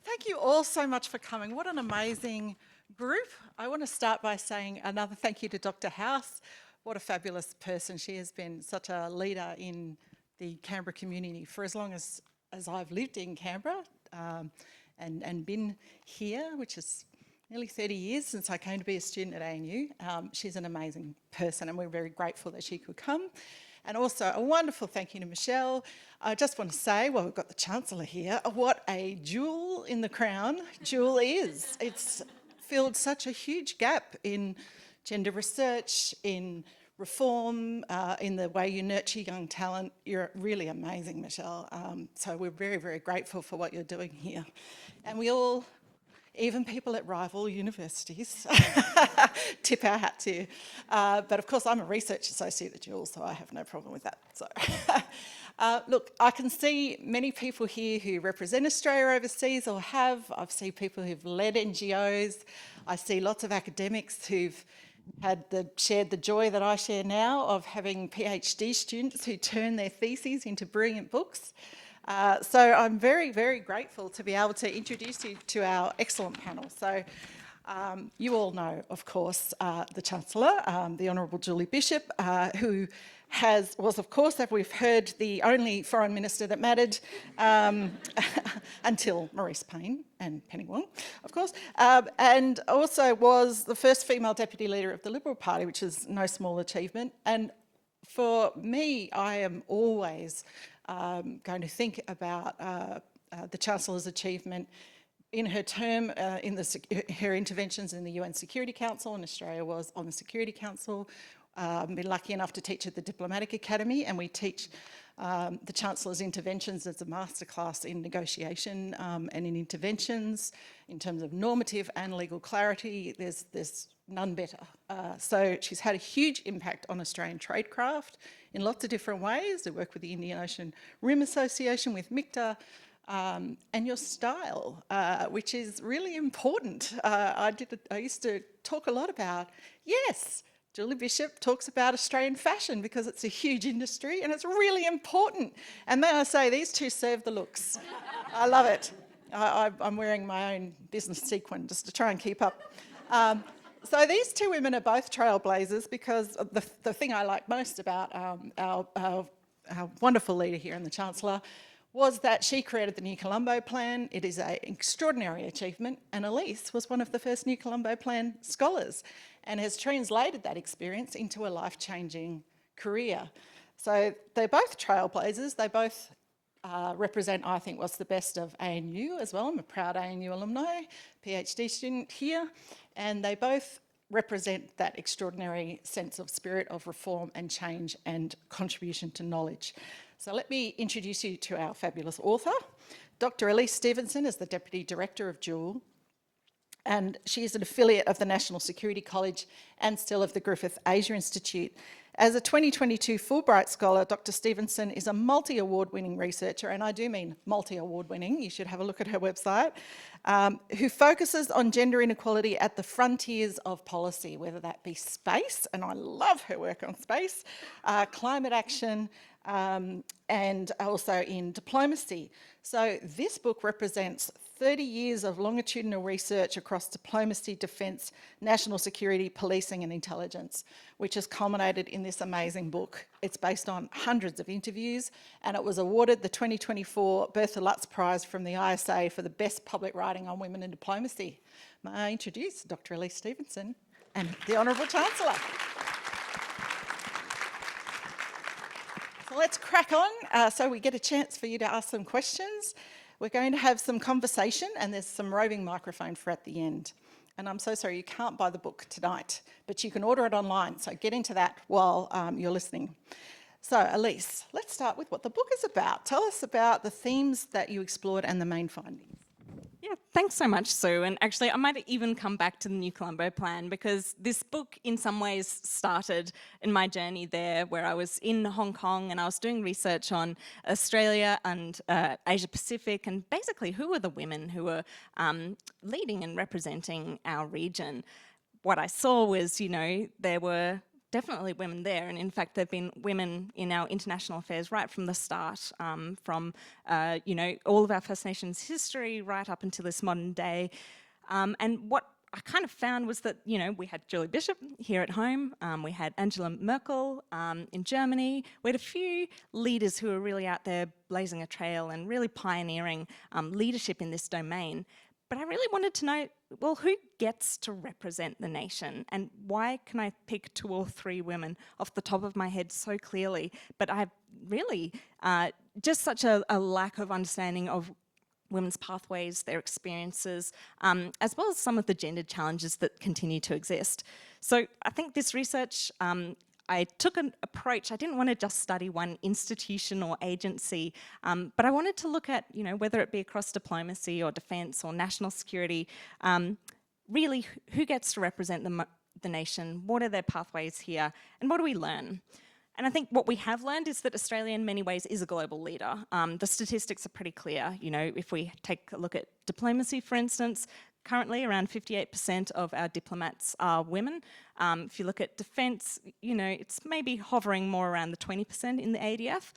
Thank you all so much for coming. What an amazing group. I want to start by saying another thank you to Dr. House. What a fabulous person. She has been such a leader in the Canberra community for as long as I've lived in Canberra and been here, which is nearly 30 years since I came to be a student at ANU. She's an amazing person and we're very grateful that she could come. And also a wonderful thank you to Michelle. I just want to say, well, we've got the Chancellor here, what a jewel in the crown Jewel is. It's filled such a huge gap in gender research, in reform, in the way you nurture young talent. You're really amazing, Michelle. So we're very, very grateful for what you're doing here. And we all, even people at rival universities, tip our hat to you. But of course, I'm a research associate at Jules, so I have no problem with that. So, look, I can see many people here who represent Australia overseas or have. I've seen people who've led NGOs. I see lots of academics who've shared the joy that I share now of having PhD students who turn their theses into brilliant books. So I'm very, very grateful to be able to introduce you to our excellent panel. So you all know, of course, the Chancellor, the Honourable Julie Bishop, who was, of course, as we've heard, the only Foreign Minister that mattered until Maurice Payne and Penny Wong, of course, and also was the first female Deputy Leader of the Liberal Party, which is no small achievement. And for me, I am always going to think about the Chancellor's achievement in her term, her interventions in the UN Security Council, and Australia was on the Security Council. I've been lucky enough to teach at the Diplomatic Academy, and we teach the Chancellor's interventions as a masterclass in negotiation and in interventions in terms of normative and legal clarity. There's none better. So she's had a huge impact on Australian tradecraft in lots of different ways. We work with the Indian Ocean Rim Association, with MICTA, and your style, which is really important. I used to talk a lot about, yes, Julie Bishop talks about Australian fashion because it's a huge industry and it's really important. And may I say, these two serve the looks. I love it. I'm wearing my own business sequin just to try and keep up. So these two women are both trailblazers because the thing I like most about our wonderful leader here and the Chancellor was that she created the New Colombo Plan. It is an extraordinary achievement, and Elise was one of the first New Colombo Plan scholars and has translated that experience into a life-changing career. So they're both trailblazers. They both represent, I think, what's the best of ANU as well. I'm a proud ANU alumni, PhD student here, and they both represent that extraordinary sense of spirit of reform and change and contribution to knowledge. So let me introduce you to our fabulous author. Dr. Elise Stephenson is the Deputy Director of Jewel, and she is an affiliate of the National Security College and still of the Griffith Asia Institute. As a 2022 Fulbright Scholar, Dr. Stephenson is a multi-award winning researcher, and I do mean multi-award winning, you should have a look at her website, who focuses on gender inequality at the frontiers of policy, whether that be space, and I love her work on space, climate action, and also in diplomacy. So this book represents 30 years of longitudinal research across diplomacy, defence, national security, policing and intelligence, which has culminated in this amazing book. It's based on hundreds of interviews, and it was awarded the 2024 Bertha Lutz Prize from the ISA for the best public writing on women in diplomacy. May I introduce Dr. Elise Stephenson and the Honourable Chancellor. So let's crack on so we get a chance for you to ask some questions. We're going to have some conversation, and there's some roving microphone for at the end. And I'm so sorry, you can't buy the book tonight, but you can order it online. So get into that while you're listening. So Elise, let's start with what the book is about. Tell us about the themes that you explored and the main findings. Yeah, thanks so much, Sue. And actually, I might even come back to the New Colombo Plan because this book in some ways started in my journey there where I was in Hong Kong and I was doing research on Australia and Asia Pacific and basically who were the women who were leading and representing our region. What I saw was, there were definitely women there, and in fact there have been women in our international affairs right from the start, from you know, all of our First Nations history right up until this modern day. And what I kind of found was that, you know, we had Julie Bishop here at home, we had Angela Merkel in Germany, we had a few leaders who were really out there blazing a trail and really pioneering leadership in this domain. But I really wanted to know, well, who gets to represent the nation, and why can I pick 2 or 3 women off the top of my head so clearly, but I have really just such a lack of understanding of women's pathways, their experiences, as well as some of the gendered challenges that continue to exist. So I think this research, I took an approach. I didn't want to just study one institution or agency, but I wanted to look at, you know, whether it be across diplomacy or defence or national security, really who gets to represent the nation, what are their pathways here, and what do we learn? And I think what we have learned is that Australia in many ways is a global leader. The statistics are pretty clear. You know, if we take a look at diplomacy, for instance, currently around 58% of our diplomats are women. If you look at defence, you know, it's maybe hovering more around the 20% in the ADF.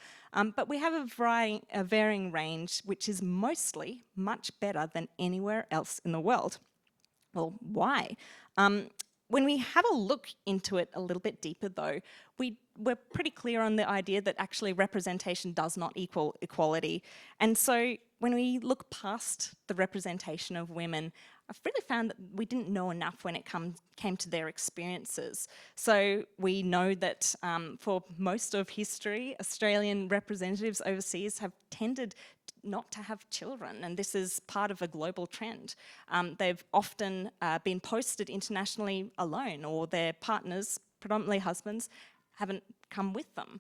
But we have a varying range, which is mostly much better than anywhere else in the world. Well, why? When we have a look into it a little bit deeper though, we're pretty clear on the idea that actually representation does not equal equality. And so when we look past the representation of women, I've really found that we didn't know enough when it came to their experiences. So we know that for most of history, Australian representatives overseas have tended not to have children, and this is part of a global trend. They've often been posted internationally alone, or their partners, predominantly husbands, haven't come with them.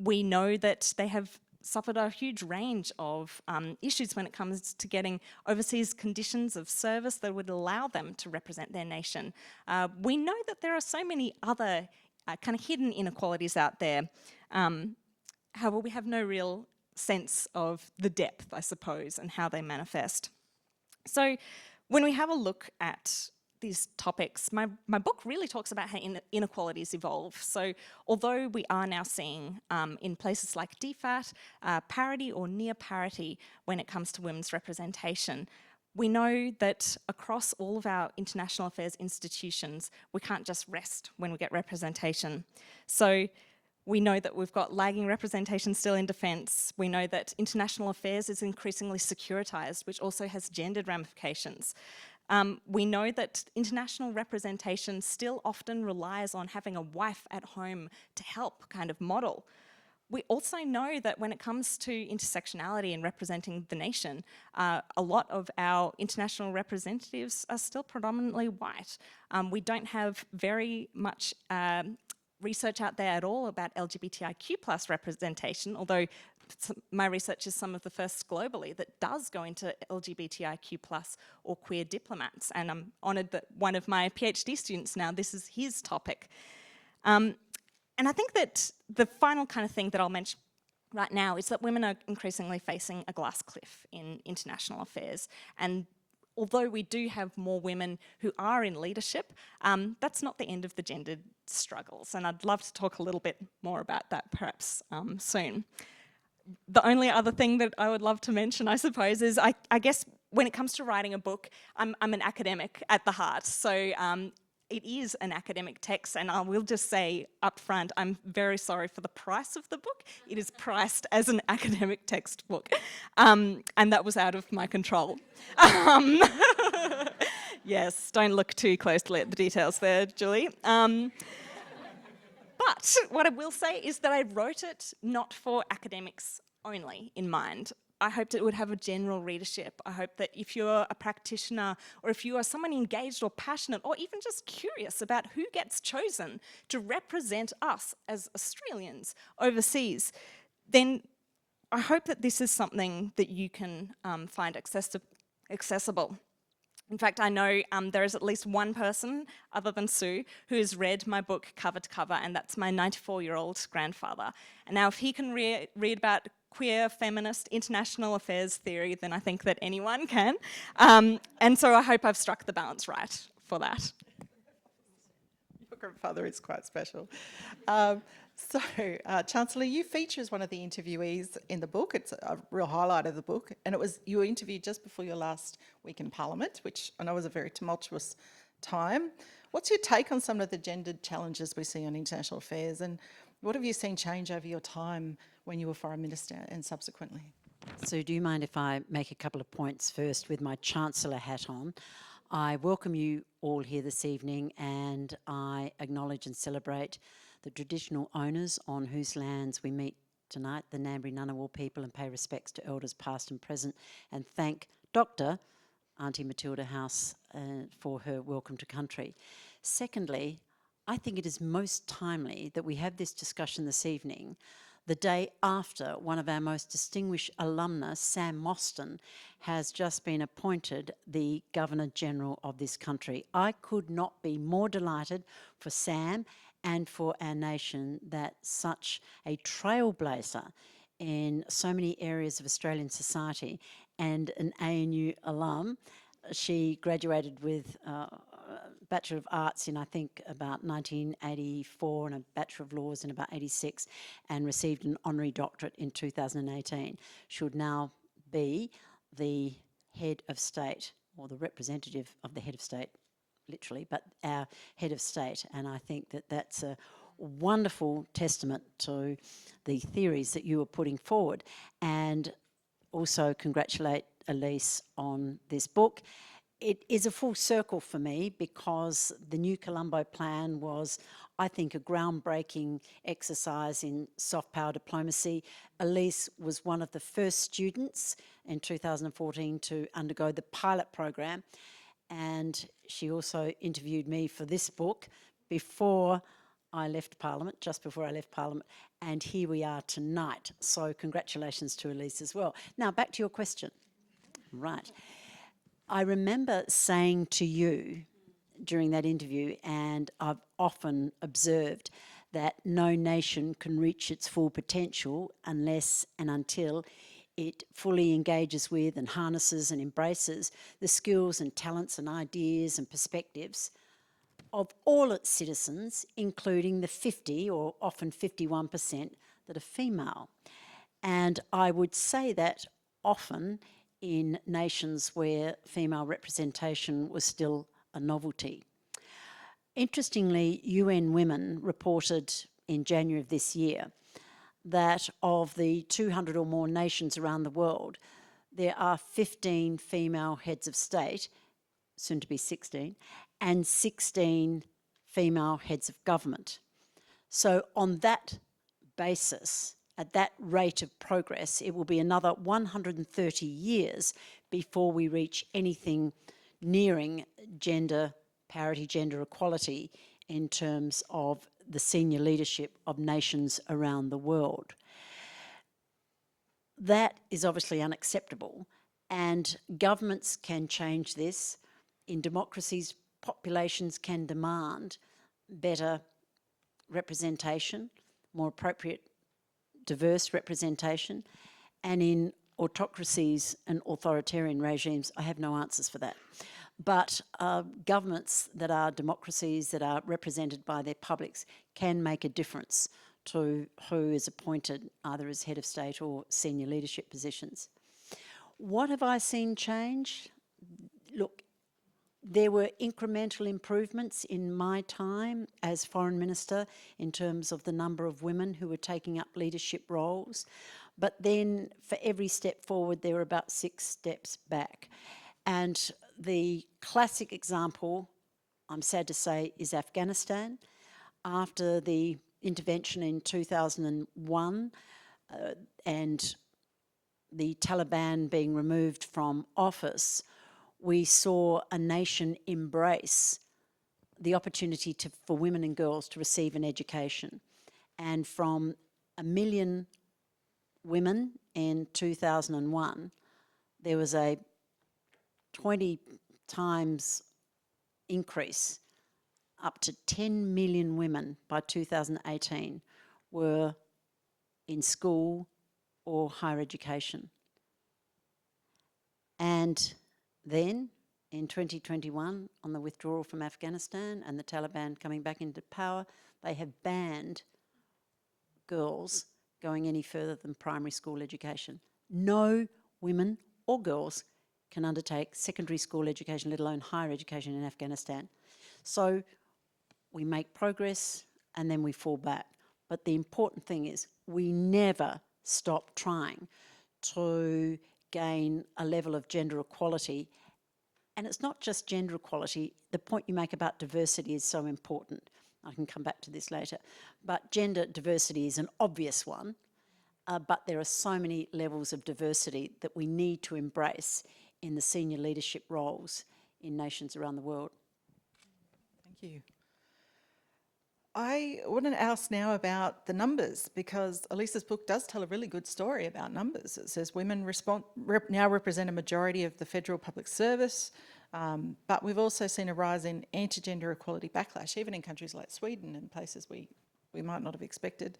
We know that they have suffered a huge range of issues when it comes to getting overseas conditions of service that would allow them to represent their nation. We know that there are so many other kind of hidden inequalities out there. However, we have no real sense of the depth, I suppose, and how they manifest. So when we have a look at these topics, my book really talks about how inequalities evolve. So although we are now seeing in places like DFAT, parity or near parity when it comes to women's representation, we know that across all of our international affairs institutions, we can't just rest when we get representation. So we know that we've got lagging representation still in defence. We know that international affairs is increasingly securitised, which also has gendered ramifications. We know that international representation still often relies on having a wife at home to help kind of model. We also know that when it comes to intersectionality and representing the nation, a lot of our international representatives are still predominantly white. We don't have very much research out there at all about LGBTIQ+ representation, although my research is some of the first globally that does go into LGBTIQ+ or queer diplomats, and I'm honoured that one of my PhD students now, this is his topic. And I think that the final kind of thing that I'll mention right now is that women are increasingly facing a glass cliff in international affairs, and although we do have more women who are in leadership, that's not the end of the gendered struggles, and I'd love to talk a little bit more about that perhaps soon. The only other thing that I would love to mention, I suppose, is I guess when it comes to writing a book, I'm an academic at the heart, so it is an academic text, and I will just say up front, I'm very sorry for the price of the book. It is priced as an academic textbook, and that was out of my control. Yes, don't look too closely at the details there, Julie. But what I will say is that I wrote it not for academics only in mind. I hoped it would have a general readership. I hope that if you're a practitioner, or if you are someone engaged or passionate, or even just curious about who gets chosen to represent us as Australians overseas, then I hope that this is something that you can find accessible. In fact, I know there is at least one person, other than Sue, who has read my book cover to cover, and that's my 94-year-old grandfather. And now if he can read about queer, feminist, international affairs theory, then I think that anyone can. And so I hope I've struck the balance right for that. grandfather is quite special. Chancellor, you feature as one of the interviewees in the book. It's a real highlight of the book. And you were interviewed just before your last week in Parliament, which I know was a very tumultuous time. What's your take on some of the gendered challenges we see on international affairs, and what have you seen change over your time when you were Foreign Minister and subsequently? So do you mind if I make a couple of points first with my Chancellor hat on? I welcome you all here this evening, and I acknowledge and celebrate the traditional owners on whose lands we meet tonight, the Ngambri Ngunnawal people, and pay respects to elders past and present, and thank Dr. Auntie Matilda House for her welcome to country. Secondly, I think it is most timely that we have this discussion this evening, the day after one of our most distinguished alumna, Sam Mostyn, has just been appointed the Governor-General of this country. I could not be more delighted for Sam and for our nation that such a trailblazer in so many areas of Australian society and an ANU alum. She graduated with Bachelor of Arts in, I think, about 1984 and a Bachelor of Laws in about 86, and received an honorary doctorate in 2018. Should now be the head of state, or the representative of the head of state, literally, but our head of state. And I think that that's a wonderful testament to the theories that you are putting forward. And also congratulate Elise on this book. It is a full circle for me, because the New Colombo Plan was, I think, a groundbreaking exercise in soft power diplomacy. Elise was one of the first students in 2014 to undergo the pilot program, and she also interviewed me for this book before I left Parliament, just before I left Parliament, and here we are tonight. So congratulations to Elise as well. Now, back to your question. Right. I remember saying to you during that interview, and I've often observed, that no nation can reach its full potential unless and until it fully engages with and harnesses and embraces the skills and talents and ideas and perspectives of all its citizens, including the 50 or often 51% that are female. And I would say that often in nations where female representation was still a novelty. Interestingly, UN Women reported in January of this year that of the 200 or more nations around the world, there are 15 female heads of state, soon to be 16, and 16 female heads of government. So on that basis, at that rate of progress, it will be another 130 years before we reach anything nearing gender parity, gender equality in terms of the senior leadership of nations around the world. That is obviously unacceptable, and governments can change this. In democracies, populations can demand better representation, more appropriate diverse representation, and in autocracies and authoritarian regimes, I have no answers for that. But governments that are democracies, that are represented by their publics, can make a difference to who is appointed either as head of state or senior leadership positions. What have I seen change? Look, there were incremental improvements in my time as Foreign Minister in terms of the number of women who were taking up leadership roles. But then for every step forward, there were about 6 steps back. And the classic example, I'm sad to say, is Afghanistan. After the intervention in 2001 and the Taliban being removed from office, we saw a nation embrace the opportunity for women and girls to receive an education. And from 1 million women in 2001, there was a 20 times increase, up to 10 million women by 2018 were in school or higher education. And then in 2021 on the withdrawal from Afghanistan and the Taliban coming back into power, they have banned girls going any further than primary school education. No women or girls can undertake secondary school education, let alone higher education in Afghanistan. So we make progress and then we fall back. But the important thing is we never stop trying to gain a level of gender equality. And it's not just gender equality. The point you make about diversity is so important. I can come back to this later. But gender diversity is an obvious one, but there are so many levels of diversity that we need to embrace in the senior leadership roles in nations around the world. Thank you. I want to ask now about the numbers, because Elise's book does tell a really good story about numbers. It says women now represent a majority of the federal public service, but we've also seen a rise in anti-gender equality backlash, even in countries like Sweden and places we might not have expected.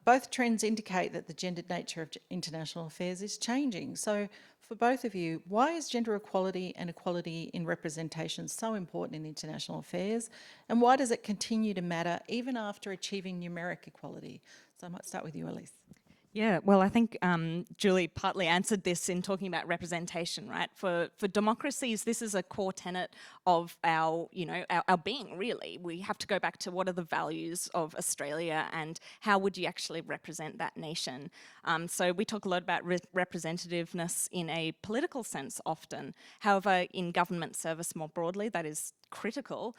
Both trends indicate that the gendered nature of international affairs is changing. So for both of you, why is gender equality and equality in representation so important in international affairs? And why does it continue to matter even after achieving numeric equality? So I might start with you, Elise. Yeah, well, I think Julie partly answered this in talking about representation, right? For democracies, this is a core tenet of our, our being, really. We have to go back to what are the values of Australia and how would you actually represent that nation? So we talk a lot about representativeness in a political sense often. However, in government service more broadly, that is critical.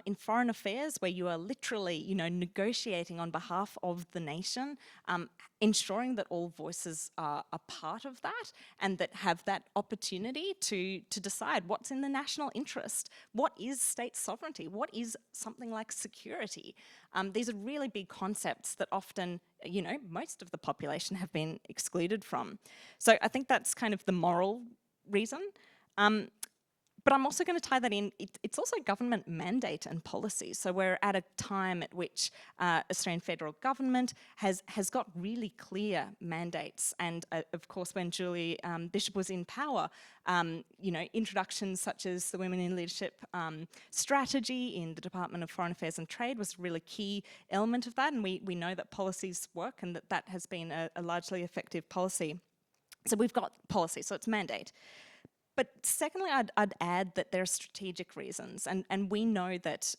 In foreign affairs, where you are literally, negotiating on behalf of the nation, ensuring that all voices are a part of that and that have that opportunity to decide what's in the national interest, what is state sovereignty, what is something like security. These are really big concepts that often, most of the population have been excluded from. So I think that's kind of the moral reason. But I'm also going to tie that in, it's also government mandate and policy. So we're at a time at which Australian federal government has got really clear mandates. And of course, when Julie Bishop was in power, introductions such as the Women in Leadership strategy in the Department of Foreign Affairs and Trade was a really key element of that. And we know that policies work and that has been a largely effective policy. So we've got policy, so it's mandate. But secondly, I'd add that there are strategic reasons, and we know that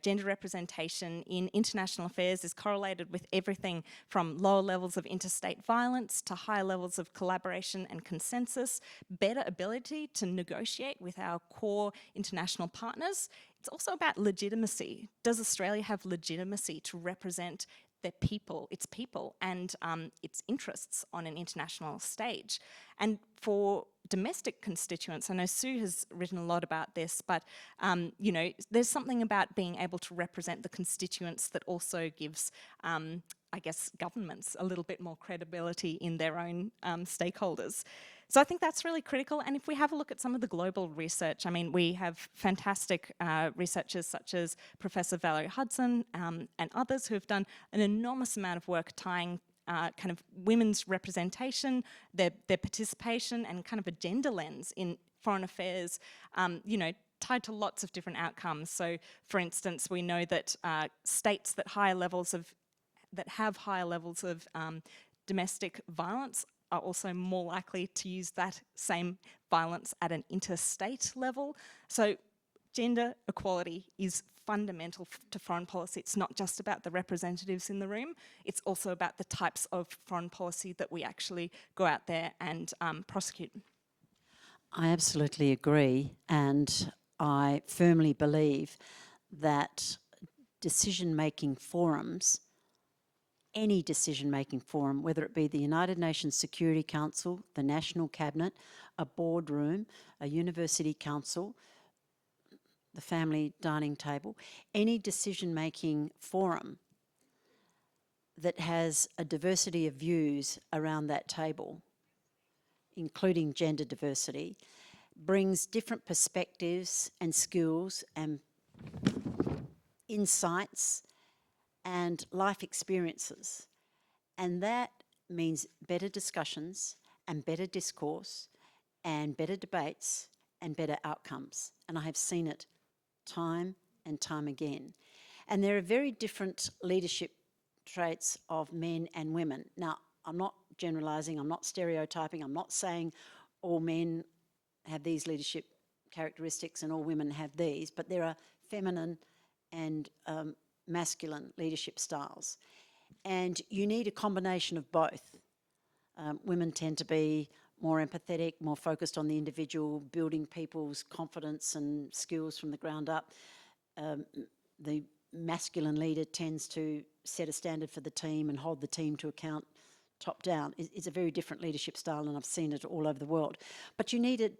gender representation in international affairs is correlated with everything from lower levels of interstate violence to higher levels of collaboration and consensus, better ability to negotiate with our core international partners. It's also about legitimacy. Does Australia have legitimacy to represent their people, its people, and its interests on an international stage? And for domestic constituents, I know Sue has written a lot about this, but there's something about being able to represent the constituents that also gives, governments a little bit more credibility in their own stakeholders. So I think that's really critical. And if we have a look at some of the global research, we have fantastic researchers such as Professor Valerie Hudson and others who have done an enormous amount of work tying kind of women's representation, their participation, and kind of a gender lens in foreign affairs, tied to lots of different outcomes. So, for instance, we know that states that have higher levels of domestic violence are also more likely to use that same violence at an interstate level. So gender equality is fundamental to foreign policy. It's not just about the representatives in the room, it's also about the types of foreign policy that we actually go out there and prosecute. I absolutely agree, and I firmly believe that decision-making forums, any decision-making forum, whether it be the United Nations Security Council, the National Cabinet, a boardroom, a university council, the family dining table, any decision-making forum that has a diversity of views around that table, including gender diversity, brings different perspectives and skills and insights and life experiences. And that means better discussions and better discourse and better debates and better outcomes. And I have seen it time and time again. And there are very different leadership traits of men and women. Now, I'm not generalising, I'm not stereotyping, I'm not saying all men have these leadership characteristics and all women have these, but there are feminine and masculine leadership styles. And you need a combination of both. Women tend to be more empathetic, more focused on the individual, building people's confidence and skills from the ground up. The masculine leader tends to set a standard for the team and hold the team to account top down. It's a very different leadership style, and I've seen it all over the world. But you need a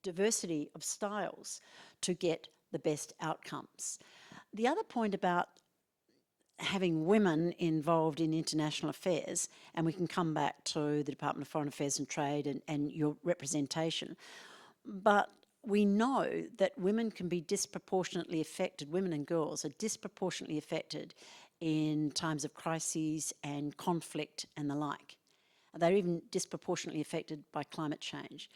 diversity of styles to get the best outcomes. The other point about having women involved in international affairs, and we can come back to the Department of Foreign Affairs and Trade and your representation, but we know that women can be disproportionately affected, women and girls are disproportionately affected in times of crises and conflict and the like. They're even disproportionately affected by climate change.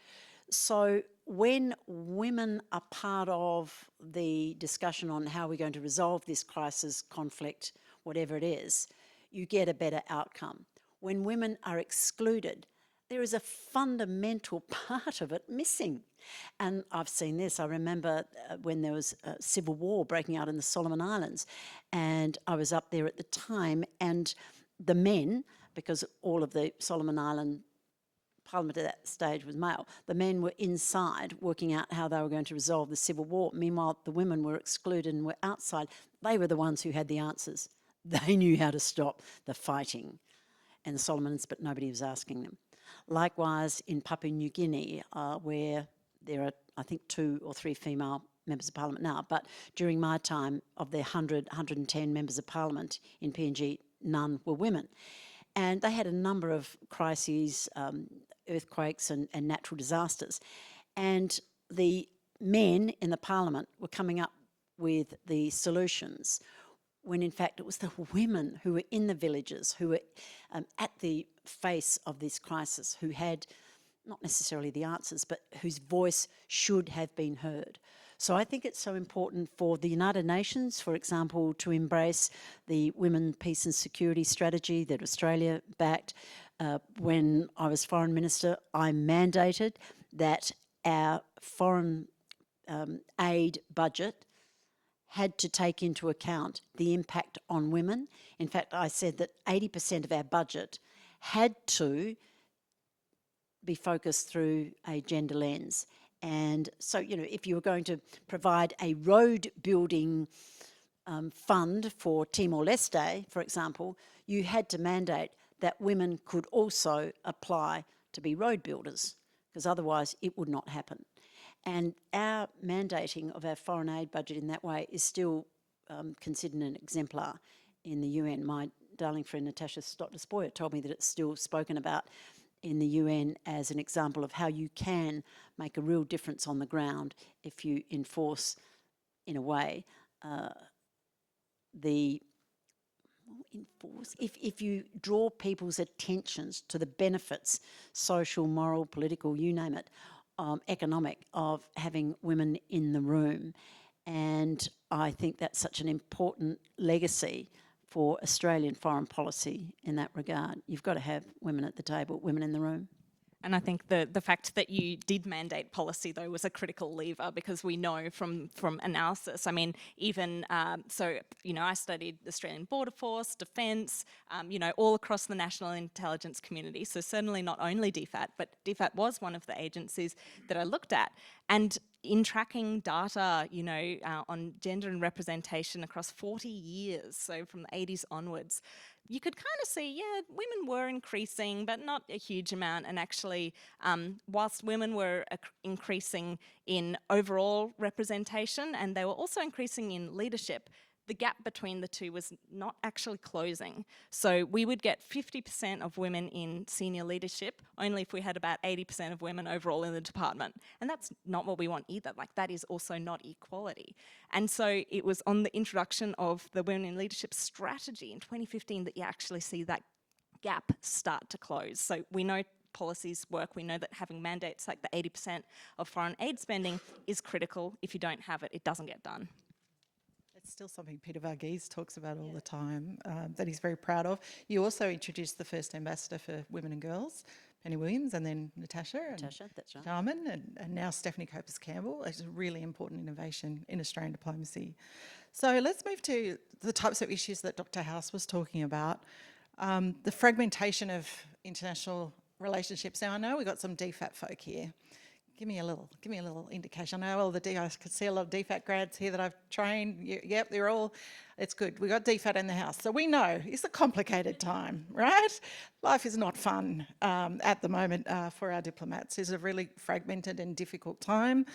So when women are part of the discussion on how we're going to resolve this crisis, conflict, whatever it is, you get a better outcome. When women are excluded, there is a fundamental part of it missing. And I've seen this. I remember when there was a civil war breaking out in the Solomon Islands, and I was up there at the time, and the men, because all of the Solomon Island Parliament at that stage was male, the men were inside working out how they were going to resolve the civil war. Meanwhile, the women were excluded and were outside. They were the ones who had the answers. They knew how to stop the fighting in the Solomons, but nobody was asking them. Likewise, in Papua New Guinea, where there are, I think, 2 or 3 female members of parliament now, but during my time, of their 110 members of parliament in PNG, none were women. And they had a number of crises, earthquakes and natural disasters. And the men in the parliament were coming up with the solutions, when in fact it was the women who were in the villages, who were at the face of this crisis, who had not necessarily the answers, but whose voice should have been heard. So I think it's so important for the United Nations, for example, to embrace the Women, Peace and Security strategy that Australia backed. When I was Foreign Minister, I mandated that our foreign aid budget had to take into account the impact on women. In fact, I said that 80% of our budget had to be focused through a gender lens. And so, you know, if you were going to provide a road building fund for Timor-Leste, for example, you had to mandate that women could also apply to be road builders, because otherwise it would not happen. And our mandating of our foreign aid budget in that way is still considered an exemplar in the UN. My darling friend Natasha Stott-Despoja told me that it's still spoken about in the UN as an example of how you can make a real difference on the ground if you enforce, in a way, if you draw people's attentions to the benefits, social, moral, political, you name it, economic, of having women in the room. And I think that's such an important legacy for Australian foreign policy in that regard. You've got to have women at the table, women in the room. And I think the fact that you did mandate policy, though, was a critical lever, because we know from analysis, I mean, even, so, you know, I studied Australian Border Force, Defence, you know, all across the national intelligence community. So certainly not only DFAT, but DFAT was one of the agencies that I looked at. And in tracking data, you know, on gender and representation across 40 years, so from the 80s onwards, you could kind of see, yeah, women were increasing, but not a huge amount. And actually, whilst women were increasing in overall representation, and they were also increasing in leadership, the gap between the two was not actually closing. So we would get 50% of women in senior leadership only if we had about 80% of women overall in the department. And that's not what we want either. Like, that is also not equality. And so it was on the introduction of the Women in Leadership strategy in 2015 that you actually see that gap start to close. So we know policies work. We know that having mandates like the 80% of foreign aid spending is critical. If you don't have it, it doesn't get done. It's still something Peter Varghese talks about all the time, that he's very proud of. You also introduced the first ambassador for women and girls, Penny Williams, and then Natasha, That's right. Jarman, and now Stephanie Copus-Campbell. It's a really important innovation in Australian diplomacy. So let's move to the types of issues that Dr. House was talking about. The fragmentation of international relationships. Now I know we've got some DFAT folk here. Give me a little indication. I know I could see a lot of DFAT grads here that I've trained. Yep, they're all, it's good. We got DFAT in the house. So we know it's a complicated time, right? Life is not fun at the moment for our diplomats. It's a really fragmented and difficult time.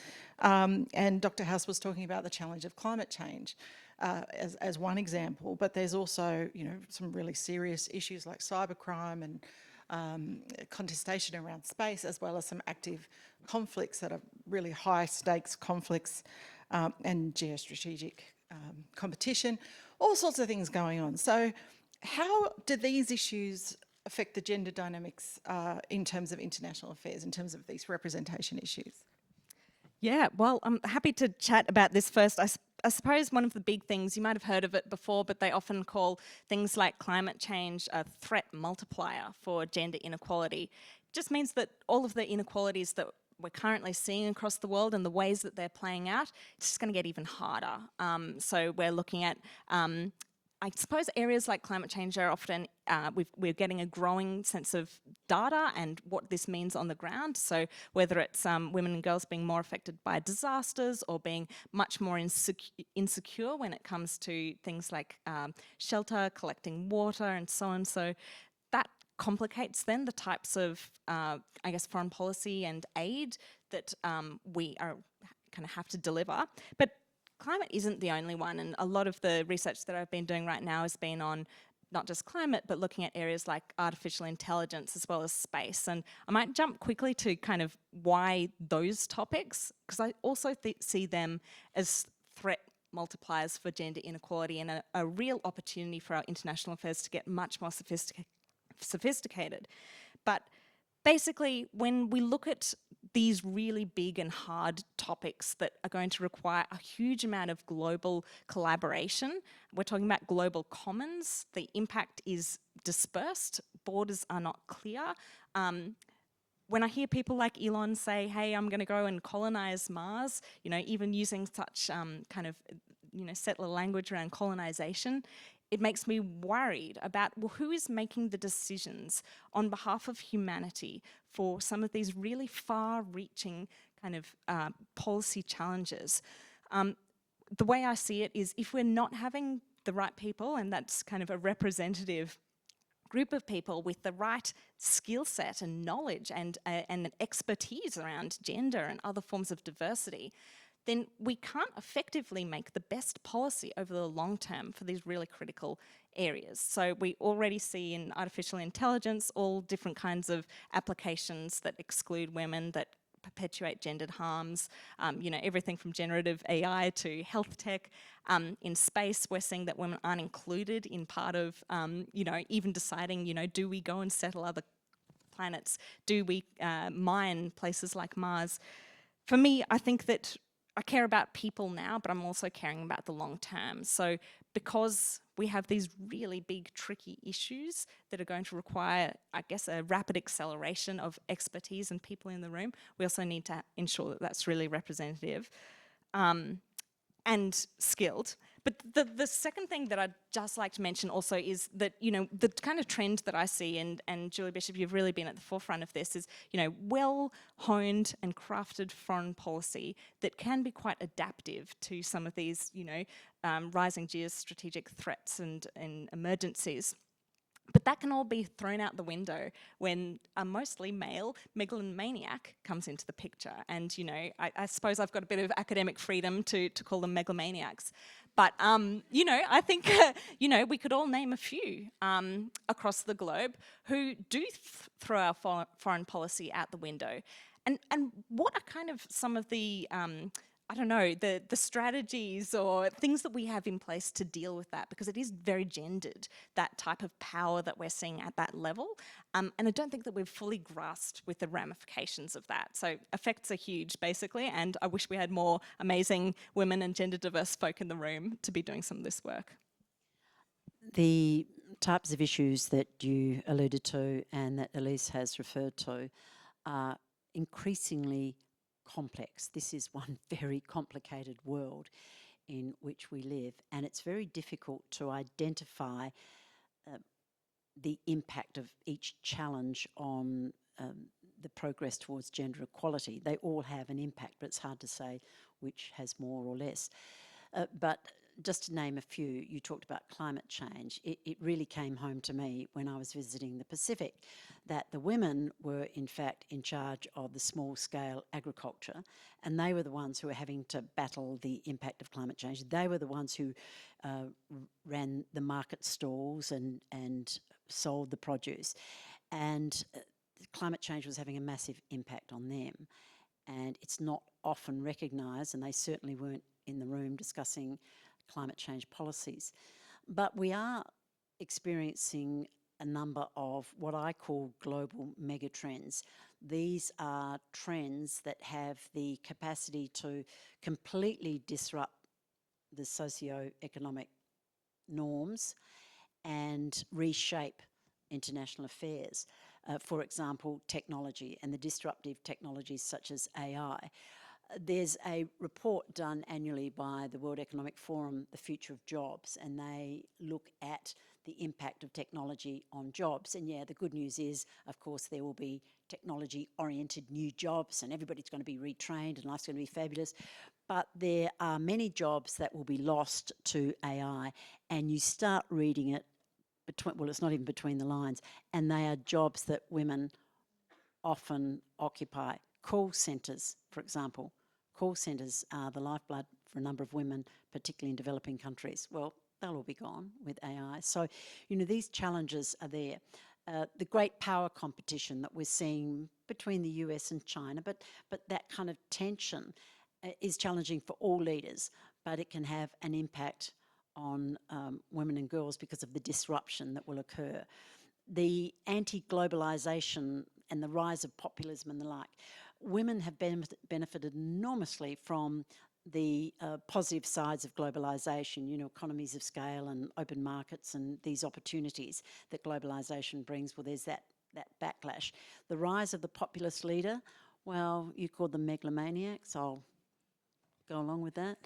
And Dr. House was talking about the challenge of climate change as one example, but there's also, some really serious issues like cybercrime and contestation around space, as well as some active conflicts that are really high stakes conflicts and geostrategic competition, all sorts of things going on. So how do these issues affect the gender dynamics in terms of international affairs, in terms of these representation issues? Yeah, well, I'm happy to chat about this first. I suppose one of the big things, you might have heard of it before, but they often call things like climate change a threat multiplier for gender inequality. It just means that all of the inequalities that we're currently seeing across the world and the ways that they're playing out, it's just going to get even harder. So we're looking at I suppose areas like climate change are often, we're getting a growing sense of data and what this means on the ground. So whether it's women and girls being more affected by disasters or being much more insecure when it comes to things like shelter, collecting water and so on. So that complicates then the types of, foreign policy and aid that we are kind of have to deliver. But climate isn't the only one, and a lot of the research that I've been doing right now has been on not just climate, but looking at areas like artificial intelligence as well as space. And I might jump quickly to kind of why those topics, because I also see them as threat multipliers for gender inequality and a real opportunity for our international affairs to get much more sophisticated. But basically, when we look at these really big and hard topics that are going to require a huge amount of global collaboration, we're talking about global commons, the impact is dispersed, borders are not clear. When I hear people like Elon say, hey, I'm going to go and colonize Mars, even using such settler language around colonization, it makes me worried about, well, who is making the decisions on behalf of humanity for some of these really far-reaching kind of policy challenges. The way I see it is if we're not having the right people, and that's kind of a representative group of people with the right skill set and knowledge and expertise around gender and other forms of diversity, then we can't effectively make the best policy over the long term for these really critical areas. So we already see in artificial intelligence all different kinds of applications that exclude women, that perpetuate gendered harms, everything from generative AI to health tech. In space, we're seeing that women aren't included in part of, even deciding, do we go and settle other planets? Do we mine places like Mars? For me, I think that I care about people now, but I'm also caring about the long term. So because we have these really big, tricky issues that are going to require, I guess, a rapid acceleration of expertise and people in the room, we also need to ensure that that's really representative and skilled. But the second thing that I'd just like to mention also is that, the kind of trend that I see, and Julie Bishop, you've really been at the forefront of this, is, well-honed and crafted foreign policy that can be quite adaptive to some of these, rising geostrategic threats and emergencies. But that can all be thrown out the window when a mostly male megalomaniac comes into the picture. And, I suppose I've got a bit of academic freedom to call them megalomaniacs. But, I think, we could all name a few across the globe who do throw our foreign policy out the window. And what are kind of some of the I don't know, the strategies or things that we have in place to deal with that, because it is very gendered, that type of power that we're seeing at that level. And I don't think that we've fully grasped with the ramifications of that. So effects are huge, basically, and I wish we had more amazing women and gender diverse folk in the room to be doing some of this work. The types of issues that you alluded to and that Elise has referred to are increasingly complex. This is one very complicated world in which we live, and it's very difficult to identify the impact of each challenge on the progress towards gender equality. They all have an impact, but it's hard to say which has more or less. But just to name a few, you talked about climate change. It really came home to me when I was visiting the Pacific that the women were in fact in charge of the small scale agriculture, and they were the ones who were having to battle the impact of climate change. They were the ones who ran the market stalls and sold the produce, and climate change was having a massive impact on them. And it's not often recognised, and they certainly weren't in the room discussing climate change policies. But we are experiencing a number of what I call global megatrends. These are trends that have the capacity to completely disrupt the socio-economic norms and reshape international affairs. For example, technology and the disruptive technologies such as AI. There's a report done annually by the World Economic Forum, The Future of Jobs, and they look at the impact of technology on jobs. And yeah, the good news is, of course, there will be technology-oriented new jobs and everybody's going to be retrained and life's going to be fabulous. But there are many jobs that will be lost to AI, and you start reading it between, well, it's not even between the lines, and they are jobs that women often occupy. Call centres, for example. Call centres are the lifeblood for a number of women, particularly in developing countries. Well, they'll all be gone with AI. So, you know, these challenges are there. The great power competition that we're seeing between the US and China, but that kind of tension is challenging for all leaders, but it can have an impact on women and girls because of the disruption that will occur. The anti-globalisation and the rise of populism and the like. Women have benefited enormously from the positive sides of globalisation, you know, economies of scale and open markets and these opportunities that globalisation brings. Well, there's that backlash. The rise of the populist leader, well, you called them megalomaniacs. I'll go along with that.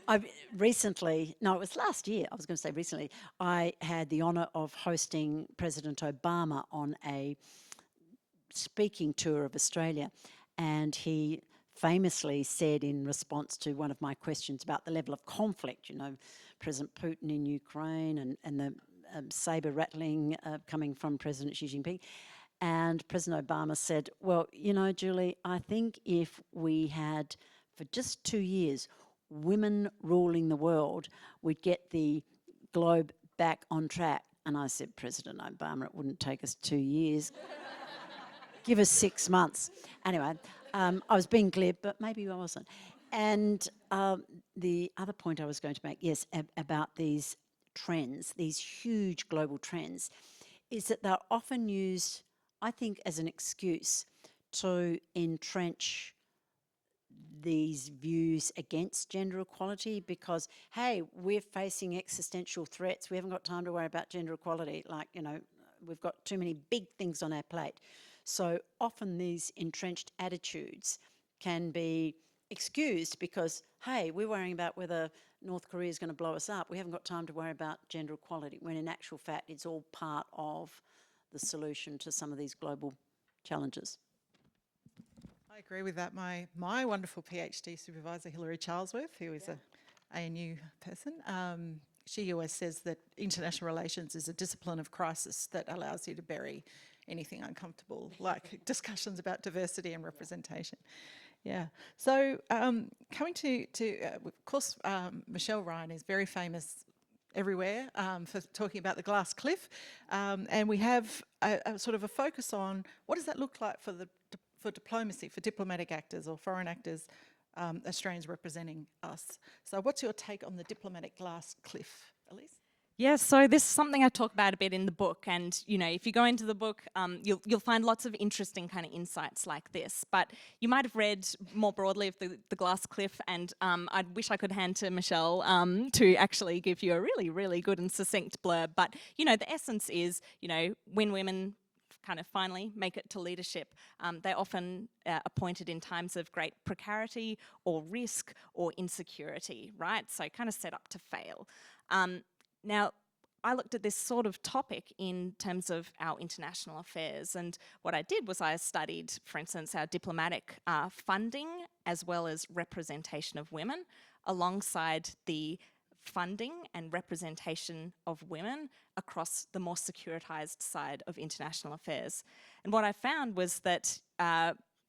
I've recently, no, it was last year, I was going to say recently, I had the honour of hosting President Obama on a speaking tour of Australia, and he famously said in response to one of my questions about the level of conflict, you know, President Putin in Ukraine and the sabre rattling coming from President Xi Jinping, and President Obama said, well, you know, Julie, I think if we had, for just 2 years, women ruling the world, we'd get the globe back on track. And I said, President Obama, it wouldn't take us 2 years. Give us 6 months. Anyway, I was being glib, but maybe I wasn't. And the other point I was going to make, yes, about these trends, these huge global trends, is that they're often used, I think, as an excuse to entrench these views against gender equality because, hey, we're facing existential threats. We haven't got time to worry about gender equality. Like, you know, we've got too many big things on our plate. So often these entrenched attitudes can be excused because, hey, we're worrying about whether North Korea is going to blow us up. We haven't got time to worry about gender equality, when in actual fact it's all part of the solution to some of these global challenges. I agree with that. My wonderful PhD supervisor, Hilary Charlesworth, who is a ANU person, she always says that international relations is a discipline of crisis that allows you to bury anything uncomfortable, like discussions about diversity and representation. Yeah. So coming to of course, Michelle Ryan is very famous everywhere for talking about the glass cliff, and we have a sort of a focus on what does that look like for diplomacy, for diplomatic actors or foreign actors Australians representing us. So what's your take on the diplomatic glass cliff, Elise? Yeah, so this is something I talk about a bit in the book, and if you go into the book, you'll find lots of interesting kind of insights like this. But you might have read more broadly of the glass cliff, and I wish I could hand to Michelle to actually give you a really, really good and succinct blurb. But the essence is, when women kind of finally make it to leadership, they're often appointed in times of great precarity or risk or insecurity, right? So kind of set up to fail. Now, I looked at this sort of topic in terms of our international affairs, and what I did was I studied, for instance, our diplomatic funding as well as representation of women, alongside the funding and representation of women across the more securitized side of international affairs. And what I found was that,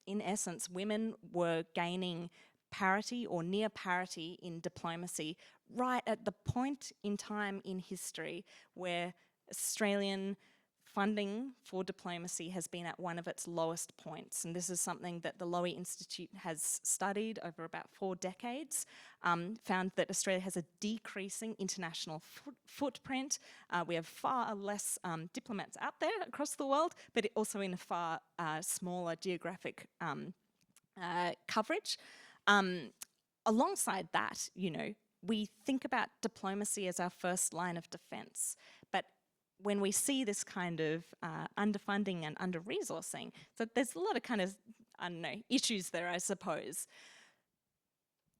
in essence, women were gaining parity or near parity in diplomacy right at the point in time in history where Australian funding for diplomacy has been at one of its lowest points. And this is something that the Lowy Institute has studied over about 4 decades, found that Australia has a decreasing international footprint. We have far less diplomats out there across the world, but also in a far smaller geographic coverage. Alongside that, we think about diplomacy as our first line of defence, but when we see this kind of underfunding and under-resourcing, so there's a lot of kind of, issues there, I suppose.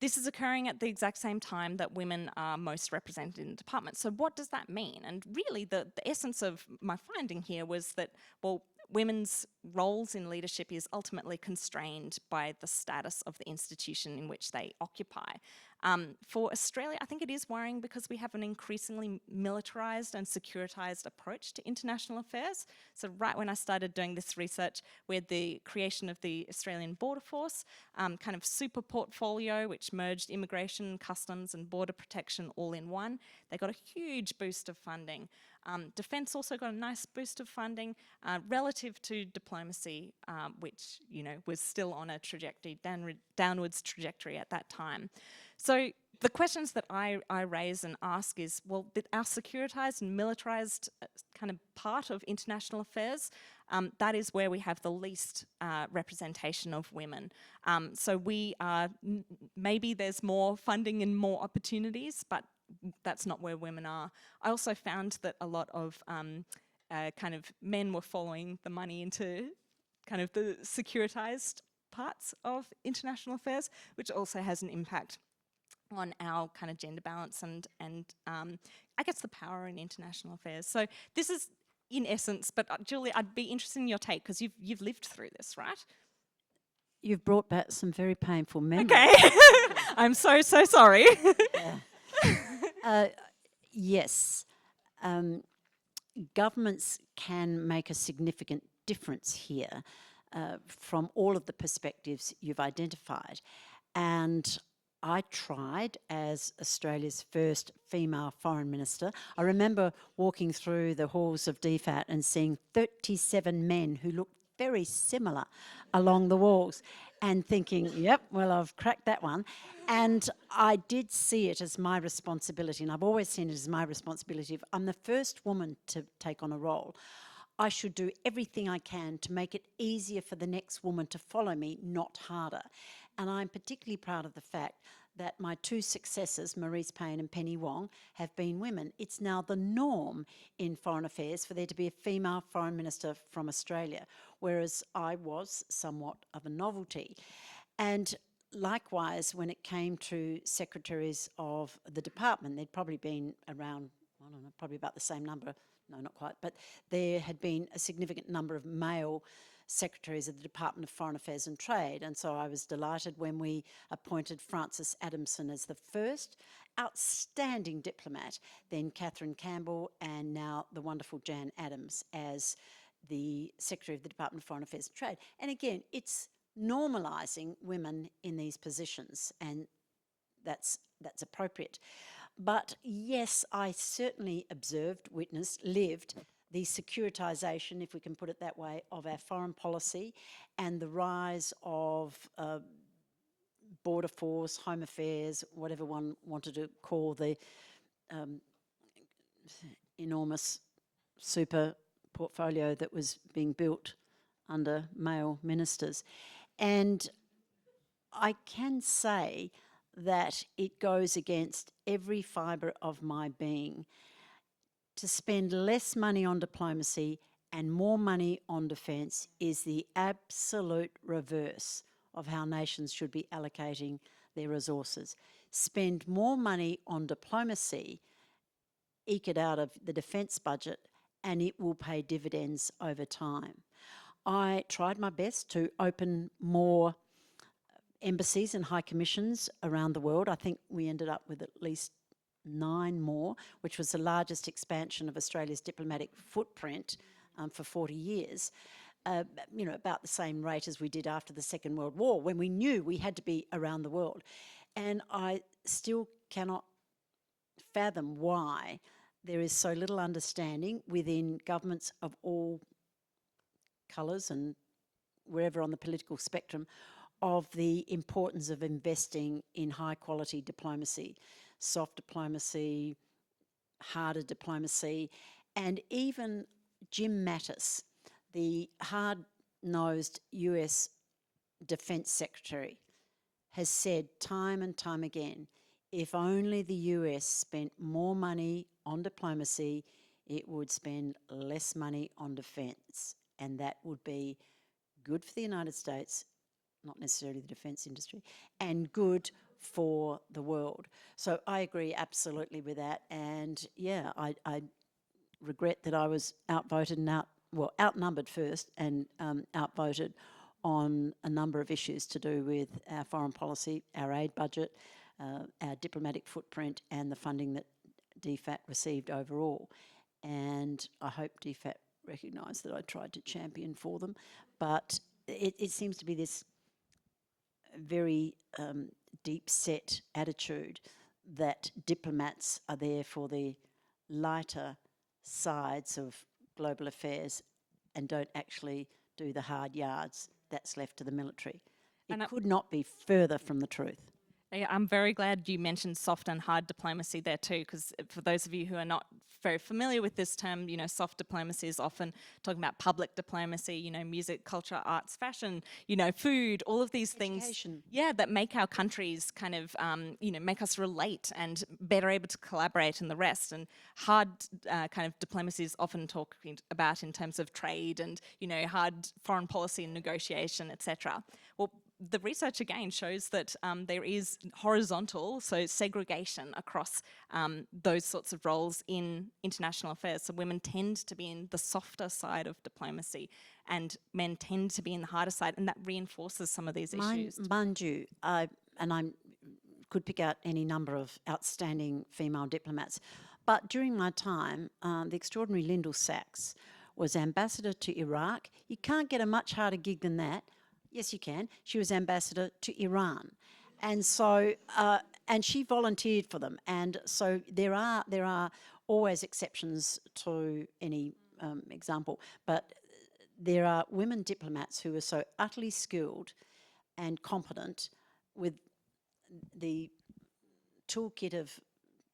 This is occurring at the exact same time that women are most represented in the department. So what does that mean? And really the essence of my finding here was that, well, women's roles in leadership is ultimately constrained by the status of the institution in which they occupy. For Australia, I think it is worrying because we have an increasingly militarised and securitized approach to international affairs. So right when I started doing this research, we had the creation of the Australian Border Force, kind of super portfolio, which merged immigration, customs and border protection all in one. They got a huge boost of funding. Defence also got a nice boost of funding relative to diplomacy, which was still on a trajectory, downwards trajectory at that time. So the questions that I raise and ask is, well, our securitized and militarized kind of part of international affairs, that is where we have the least representation of women. So we are, maybe there's more funding and more opportunities, but that's not where women are. I also found that a lot of kind of men were following the money into kind of the securitized parts of international affairs, which also has an impact on our kind of gender balance and I guess the power in international affairs. So this is in essence, but Julie, I'd be interested in your take because you've lived through this, right? You've brought back some very painful memories. Okay, I'm so sorry. Yes, governments can make a significant difference here from all of the perspectives you've identified. And I tried as Australia's first female foreign minister. I remember walking through the halls of DFAT and seeing 37 men who looked very similar along the walls and thinking, yep, well, I've cracked that one. And I did see it as my responsibility, and I've always seen it as my responsibility. If I'm the first woman to take on a role, I should do everything I can to make it easier for the next woman to follow me, not harder. And I'm particularly proud of the fact that my 2 successors, Maurice Payne and Penny Wong, have been women. It's now the norm in foreign affairs for there to be a female foreign minister from Australia, whereas I was somewhat of a novelty. And likewise, when it came to secretaries of the department, there'd probably been around, I don't know, probably about the same number, no, not quite, but there had been a significant number of male secretaries of the Department of Foreign Affairs and Trade, and so I was delighted when we appointed Frances Adamson as the first outstanding diplomat, then Catherine Campbell, and now the wonderful Jan Adams as the Secretary of the Department of Foreign Affairs and Trade. And again, it's normalising women in these positions, and that's appropriate. But yes, I certainly observed, witnessed, lived the securitisation, if we can put it that way, of our foreign policy and the rise of border force, home affairs, whatever one wanted to call the enormous super portfolio that was being built under male ministers. And I can say that it goes against every fibre of my being to spend less money on diplomacy and more money on defence is the absolute reverse of how nations should be allocating their resources. Spend more money on diplomacy, eke it out of the defence budget, and it will pay dividends over time. I tried my best to open more embassies and high commissions around the world. I think we ended up with at least 9 more, which was the largest expansion of Australia's diplomatic footprint for 40 years. About the same rate as we did after the Second World War, when we knew we had to be around the world. And I still cannot fathom why there is so little understanding within governments of all colours and wherever on the political spectrum of the importance of investing in high quality diplomacy, soft diplomacy, harder diplomacy, and even Jim Mattis, the hard-nosed US Defence Secretary, has said time and time again, if only the US spent more money on diplomacy, it would spend less money on defence, and that would be good for the United States, not necessarily the defence industry, and good for the world. So I agree absolutely with that, and yeah, I regret that I was outvoted and outnumbered first and outvoted on a number of issues to do with our foreign policy, our aid budget, our diplomatic footprint, and the funding that DFAT received overall. And I hope DFAT recognised that I tried to champion for them, but it seems to be this very deep-set attitude that diplomats are there for the lighter sides of global affairs and don't actually do the hard yards that's left to the military. It could not be further from the truth. Yeah, I'm very glad you mentioned soft and hard diplomacy there too, because for those of you who are not very familiar with this term, soft diplomacy is often talking about public diplomacy, music, culture, arts, fashion, food, all of these things, that make our countries kind of, make us relate and better able to collaborate and the rest. And hard kind of diplomacy is often talked about in terms of trade and, hard foreign policy and negotiation, etc. Well, the research again shows that there is horizontal, so segregation across those sorts of roles in international affairs. So women tend to be in the softer side of diplomacy and men tend to be in the harder side, and that reinforces some of these issues. Mind you, I could pick out any number of outstanding female diplomats, but during my time, the extraordinary Lyndall Sachs was ambassador to Iraq. You can't get a much harder gig than that. Yes, you can. She was ambassador to Iran. And so, and she volunteered for them. And so there are always exceptions to any example, but there are women diplomats who are so utterly skilled and competent with the toolkit of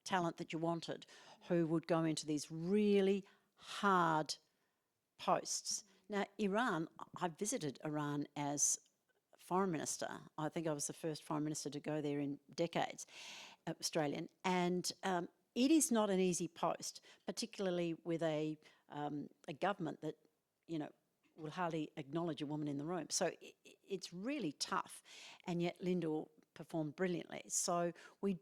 talent that you wanted, who would go into these really hard posts. Now, Iran, I visited Iran as foreign minister. I think I was the first foreign minister to go there in decades, Australian. And it is not an easy post, particularly with a government that, will hardly acknowledge a woman in the room. So it's really tough. And yet Lyndall performed brilliantly. So we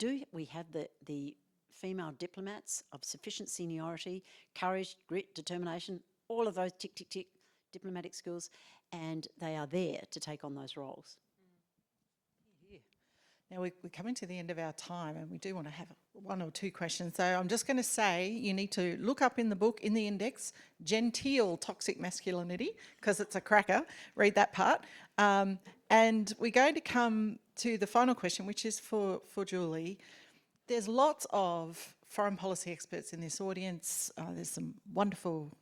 have the female diplomats of sufficient seniority, courage, grit, determination, all of those tick, tick, tick, diplomatic skills, and they are there to take on those roles. Now we're coming to the end of our time and we do want to have 1 or 2 questions. So I'm just going to say you need to look up in the book, in the index, genteel toxic masculinity, because it's a cracker. Read that part. And we're going to come to the final question, which is for Julie. There's lots of foreign policy experts in this audience. There's some wonderful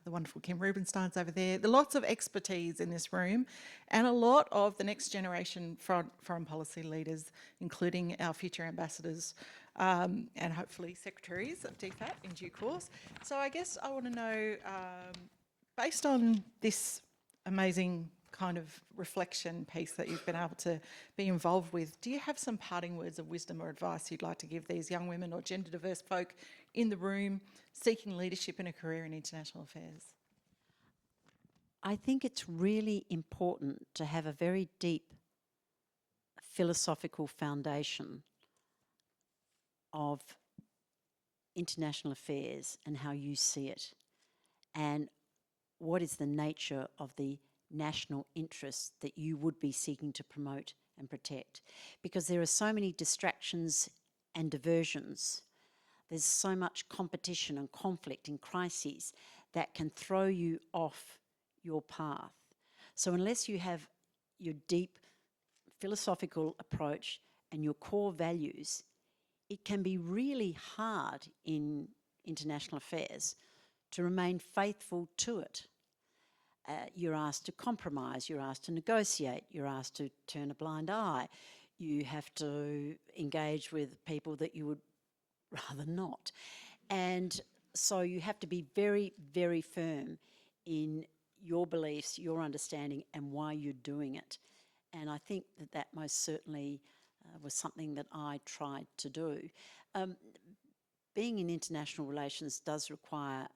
the wonderful Kim Rubenstein's over there. There are lots of expertise in this room, and a lot of the next generation foreign policy leaders, including our future ambassadors and hopefully secretaries of DFAT in due course. So I guess I want to know, based on this amazing kind of reflection piece that you've been able to be involved with, do you have some parting words of wisdom or advice you'd like to give these young women or gender diverse folk in the room seeking leadership in a career in international affairs? I think it's really important to have a very deep philosophical foundation of international affairs and how you see it, and what is the nature of the national interests that you would be seeking to promote and protect. Because there are so many distractions and diversions. There's so much competition and conflict and crises that can throw you off your path. So unless you have your deep philosophical approach and your core values, it can be really hard in international affairs to remain faithful to it. You're asked to compromise, you're asked to negotiate, you're asked to turn a blind eye. You have to engage with people that you would rather not. And so you have to be very, very firm in your beliefs, your understanding, and why you're doing it. And I think that that most certainly was something that I tried to do. Being in international relations does require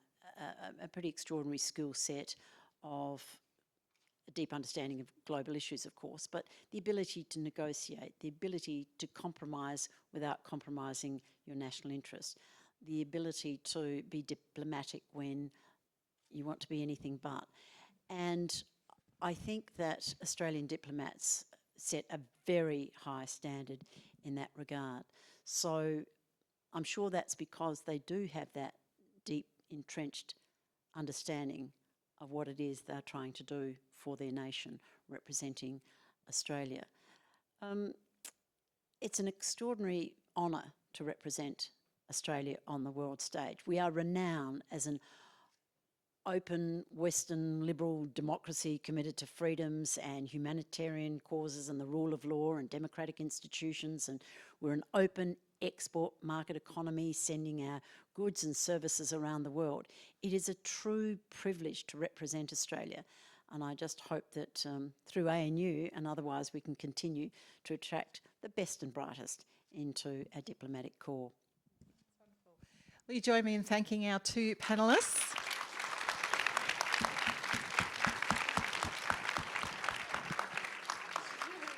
a pretty extraordinary skill set of a deep understanding of global issues, of course, but the ability to negotiate, the ability to compromise without compromising your national interest, the ability to be diplomatic when you want to be anything but. And I think that Australian diplomats set a very high standard in that regard. So I'm sure that's because they do have that deep, entrenched understanding of what it is they're trying to do for their nation, representing Australia. It's an extraordinary honour to represent Australia on the world stage. We are renowned as an open Western liberal democracy committed to freedoms and humanitarian causes and the rule of law and democratic institutions, and we're an open export market economy sending our goods and services around the world. It is a true privilege to represent Australia, and I just hope that through ANU and otherwise we can continue to attract the best and brightest into our diplomatic corps. Will you join me in thanking our two panellists?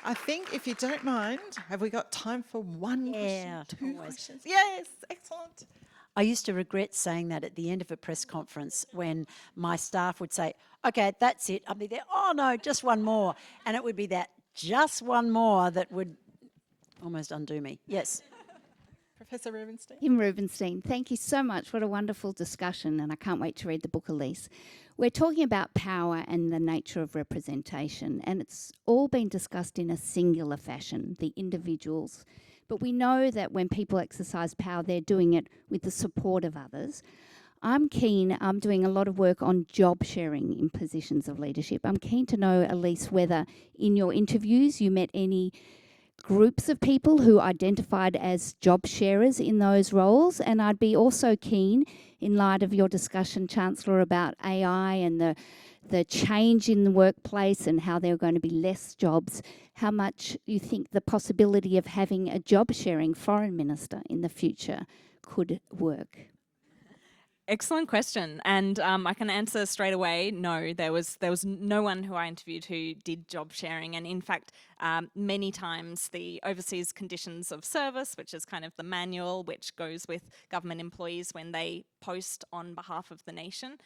I think, if you don't mind, have we got time for one question? Two questions? Yes, excellent. I used to regret saying that at the end of a press conference when my staff would say, okay, that's it. I'd be there, oh no, just one more. And it would be that just one more that would almost undo me. Yes. Professor Rubenstein. Kim Rubenstein, thank you so much. What a wonderful discussion, and I can't wait to read the book, Elise. We're talking about power and the nature of representation, and it's all been discussed in a singular fashion, the individuals. But we know that when people exercise power, they're doing it with the support of others. I'm doing a lot of work on job sharing in positions of leadership. I'm keen to know, Elise, whether in your interviews you met any groups of people who identified as job sharers in those roles. And I'd be also keen, in light of your discussion, Chancellor, about AI and the change in the workplace and how there are going to be less jobs, how much you think the possibility of having a job sharing foreign minister in the future could work. Excellent question, and I can answer straight away. No, there was no one who I interviewed who did job sharing, and in fact, many times the overseas conditions of service, which is kind of the manual which goes with government employees when they post on behalf of the nation,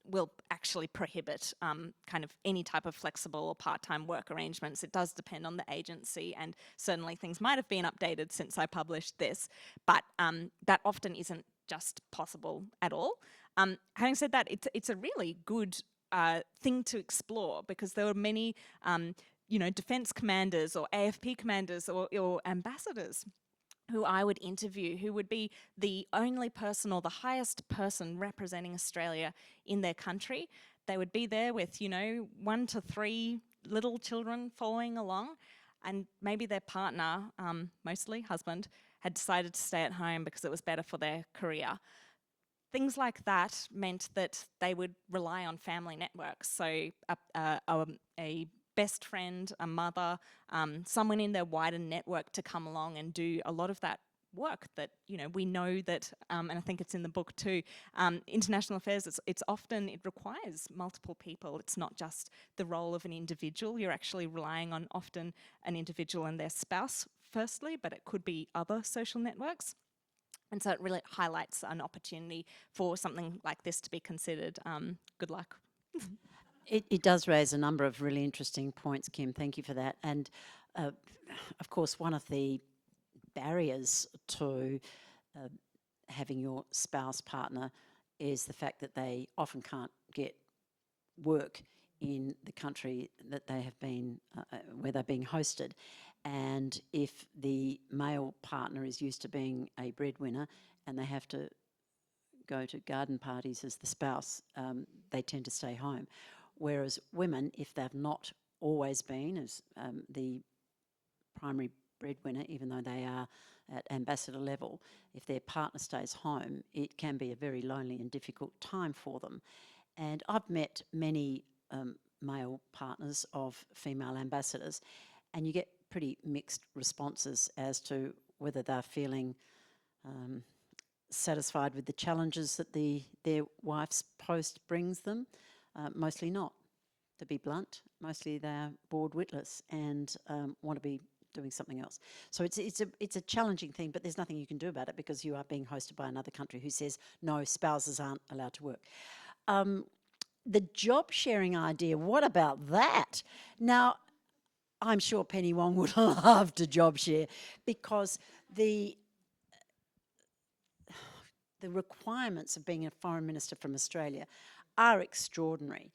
will actually prohibit kind of any type of flexible or part-time work arrangements. It does depend on the agency, and certainly things might have been updated since I published this, but that often isn't just possible at all. Having said that, it's a really good thing to explore, because there were many, defence commanders or AFP commanders or ambassadors who I would interview, who would be the only person or the highest person representing Australia in their country. They would be there with, 1 to 3 little children following along, and maybe their partner, mostly husband, had decided to stay at home because it was better for their career. Things like that meant that they would rely on family networks. So a best friend, a mother, someone in their wider network to come along and do a lot of that work that, we know that, and I think it's in the book too, international affairs, it requires multiple people. It's not just the role of an individual. You're actually relying on often an individual and their spouse firstly, but it could be other social networks. And so it really highlights an opportunity for something like this to be considered. Good luck. It does raise a number of really interesting points, Kim. Thank you for that. And of course, one of the barriers to having your spouse partner is the fact that they often can't get work in the country that they have been, where they're being hosted. And if the male partner is used to being a breadwinner and they have to go to garden parties as the spouse, they tend to stay home. Whereas women, if they've not always been as the primary breadwinner, even though they are at ambassador level, if their partner stays home, it can be a very lonely and difficult time for them. And I've met many male partners of female ambassadors, and you get pretty mixed responses as to whether they're feeling satisfied with the challenges that their wife's post brings them. Mostly not, to be blunt. Mostly they're bored witless and want to be doing something else. So it's a challenging thing, but there's nothing you can do about it because you are being hosted by another country who says no, spouses aren't allowed to work. The job sharing idea, what about that? Now, I'm sure Penny Wong would love to job share because the requirements of being a foreign minister from Australia are extraordinary.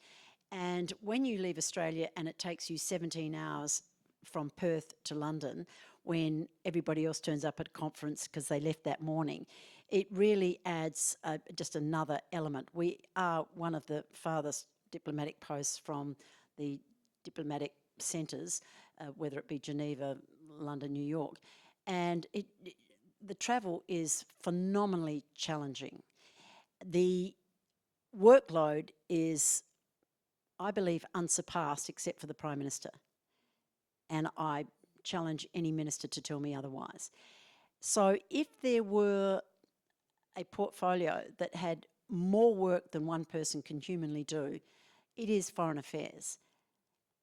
And when you leave Australia and it takes you 17 hours from Perth to London, when everybody else turns up at a conference because they left that morning, it really adds just another element. We are one of the farthest diplomatic posts from the diplomatic centres, whether it be Geneva, London, New York, and the travel is phenomenally challenging. The workload is, I believe, unsurpassed except for the Prime Minister, and I challenge any minister to tell me otherwise. So if there were a portfolio that had more work than one person can humanly do, it is foreign affairs.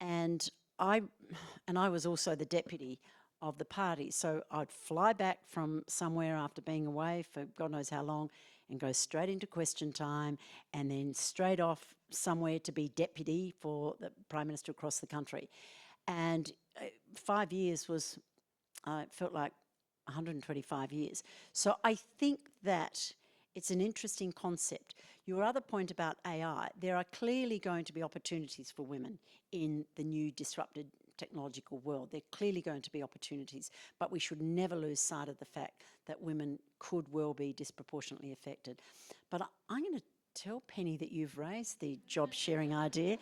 And I was also the deputy of the party, so I'd fly back from somewhere after being away for God knows how long and go straight into question time and then straight off somewhere to be deputy for the Prime Minister across the country. And 5 years was, felt like 125 years. So I think that it's an interesting concept. Your other point about AI, there are clearly going to be opportunities for women in the new disrupted technological world. There are clearly going to be opportunities, but we should never lose sight of the fact that women could well be disproportionately affected. But I'm going to tell Penny that you've raised the job sharing idea.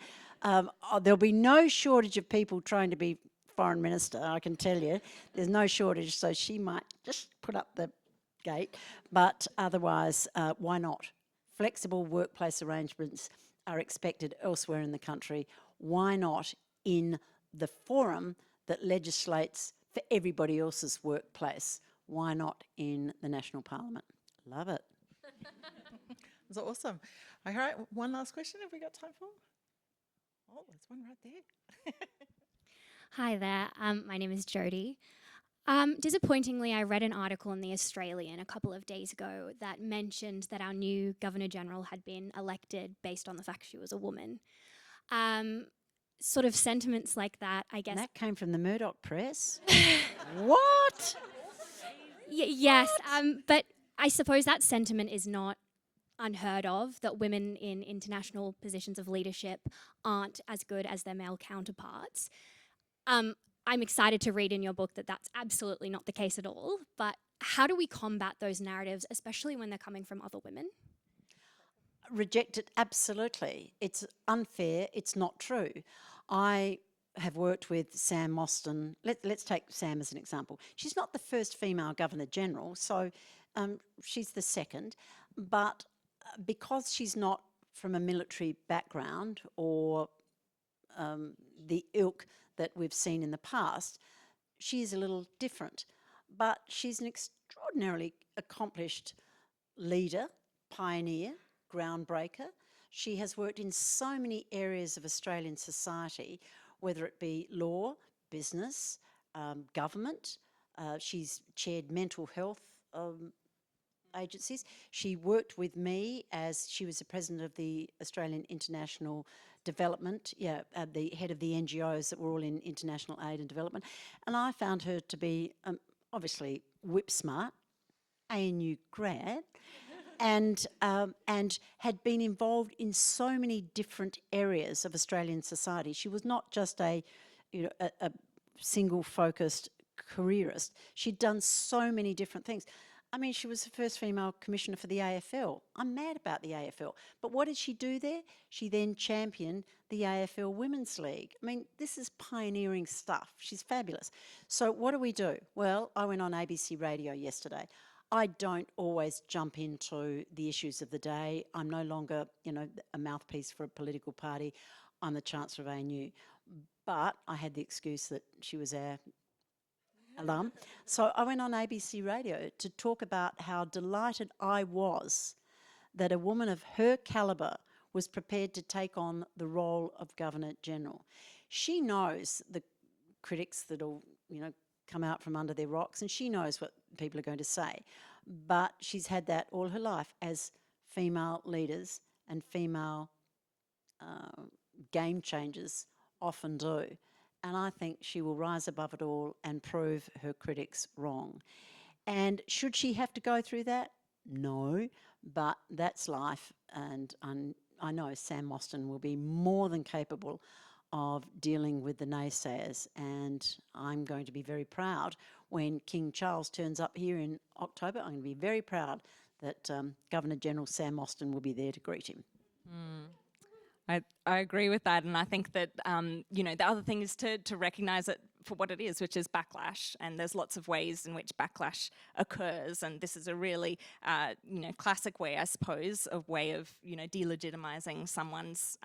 There'll be no shortage of people trying to be foreign minister, I can tell you. There's no shortage, so she might just put up the gate. But otherwise, why not? Flexible workplace arrangements are expected elsewhere in the country. Why not in the forum that legislates for everybody else's workplace? Why not in the National Parliament? Love it. That's awesome. All right, one last question. Have we got time for? Oh, there's one right there. Hi there, my name is Jodie. Disappointingly, I read an article in The Australian a couple of days ago that mentioned that our new Governor-General had been elected based on the fact she was a woman. Sort of sentiments like that, I guess. And that came from the Murdoch press? What? Yes, but I suppose that sentiment is not unheard of, that women in international positions of leadership aren't as good as their male counterparts. I'm excited to read in your book that that's absolutely not the case at all, but how do we combat those narratives, especially when they're coming from other women? Reject it, absolutely. It's unfair, it's not true. I have worked with Sam Mostyn. Let's take Sam as an example. She's not the first female Governor-General, so she's the second, but because she's not from a military background or the ilk that we've seen in the past, she is a little different. But she's an extraordinarily accomplished leader, pioneer, groundbreaker. She has worked in so many areas of Australian society, whether it be law, business, government. She's chaired mental health agencies. She worked with me as she was the president of the Australian International Development, the head of the NGOs that were all in international aid and development. And I found her to be obviously whip smart, ANU grad, and had been involved in so many different areas of Australian society. She was not just a single-focused careerist. She'd done so many different things. I mean, she was the first female commissioner for the AFL. I'm mad about the AFL. But what did she do there? She then championed the AFL Women's League. I mean, this is pioneering stuff. She's fabulous. So what do? Well, I went on ABC Radio yesterday. I don't always jump into the issues of the day. I'm no longer, a mouthpiece for a political party. I'm the Chancellor of ANU. But I had the excuse that she was our alum. So I went on ABC Radio to talk about how delighted I was that a woman of her calibre was prepared to take on the role of Governor-General. She knows the critics that'll, come out from under their rocks, and she knows what people are going to say. But she's had that all her life, as female leaders and female game changers often do. And I think she will rise above it all and prove her critics wrong. And should she have to go through that? No, but that's life. And I know Sam Mostyn will be more than capable of dealing with the naysayers. And I'm going to be very proud when King Charles turns up here in October. I'm going to be very proud that Governor-General Sam Mostyn will be there to greet him. I agree with that, and I think that the other thing is to recognise it for what it is, which is backlash. And there's lots of ways in which backlash occurs, and this is a really classic way, I suppose, of delegitimising someone's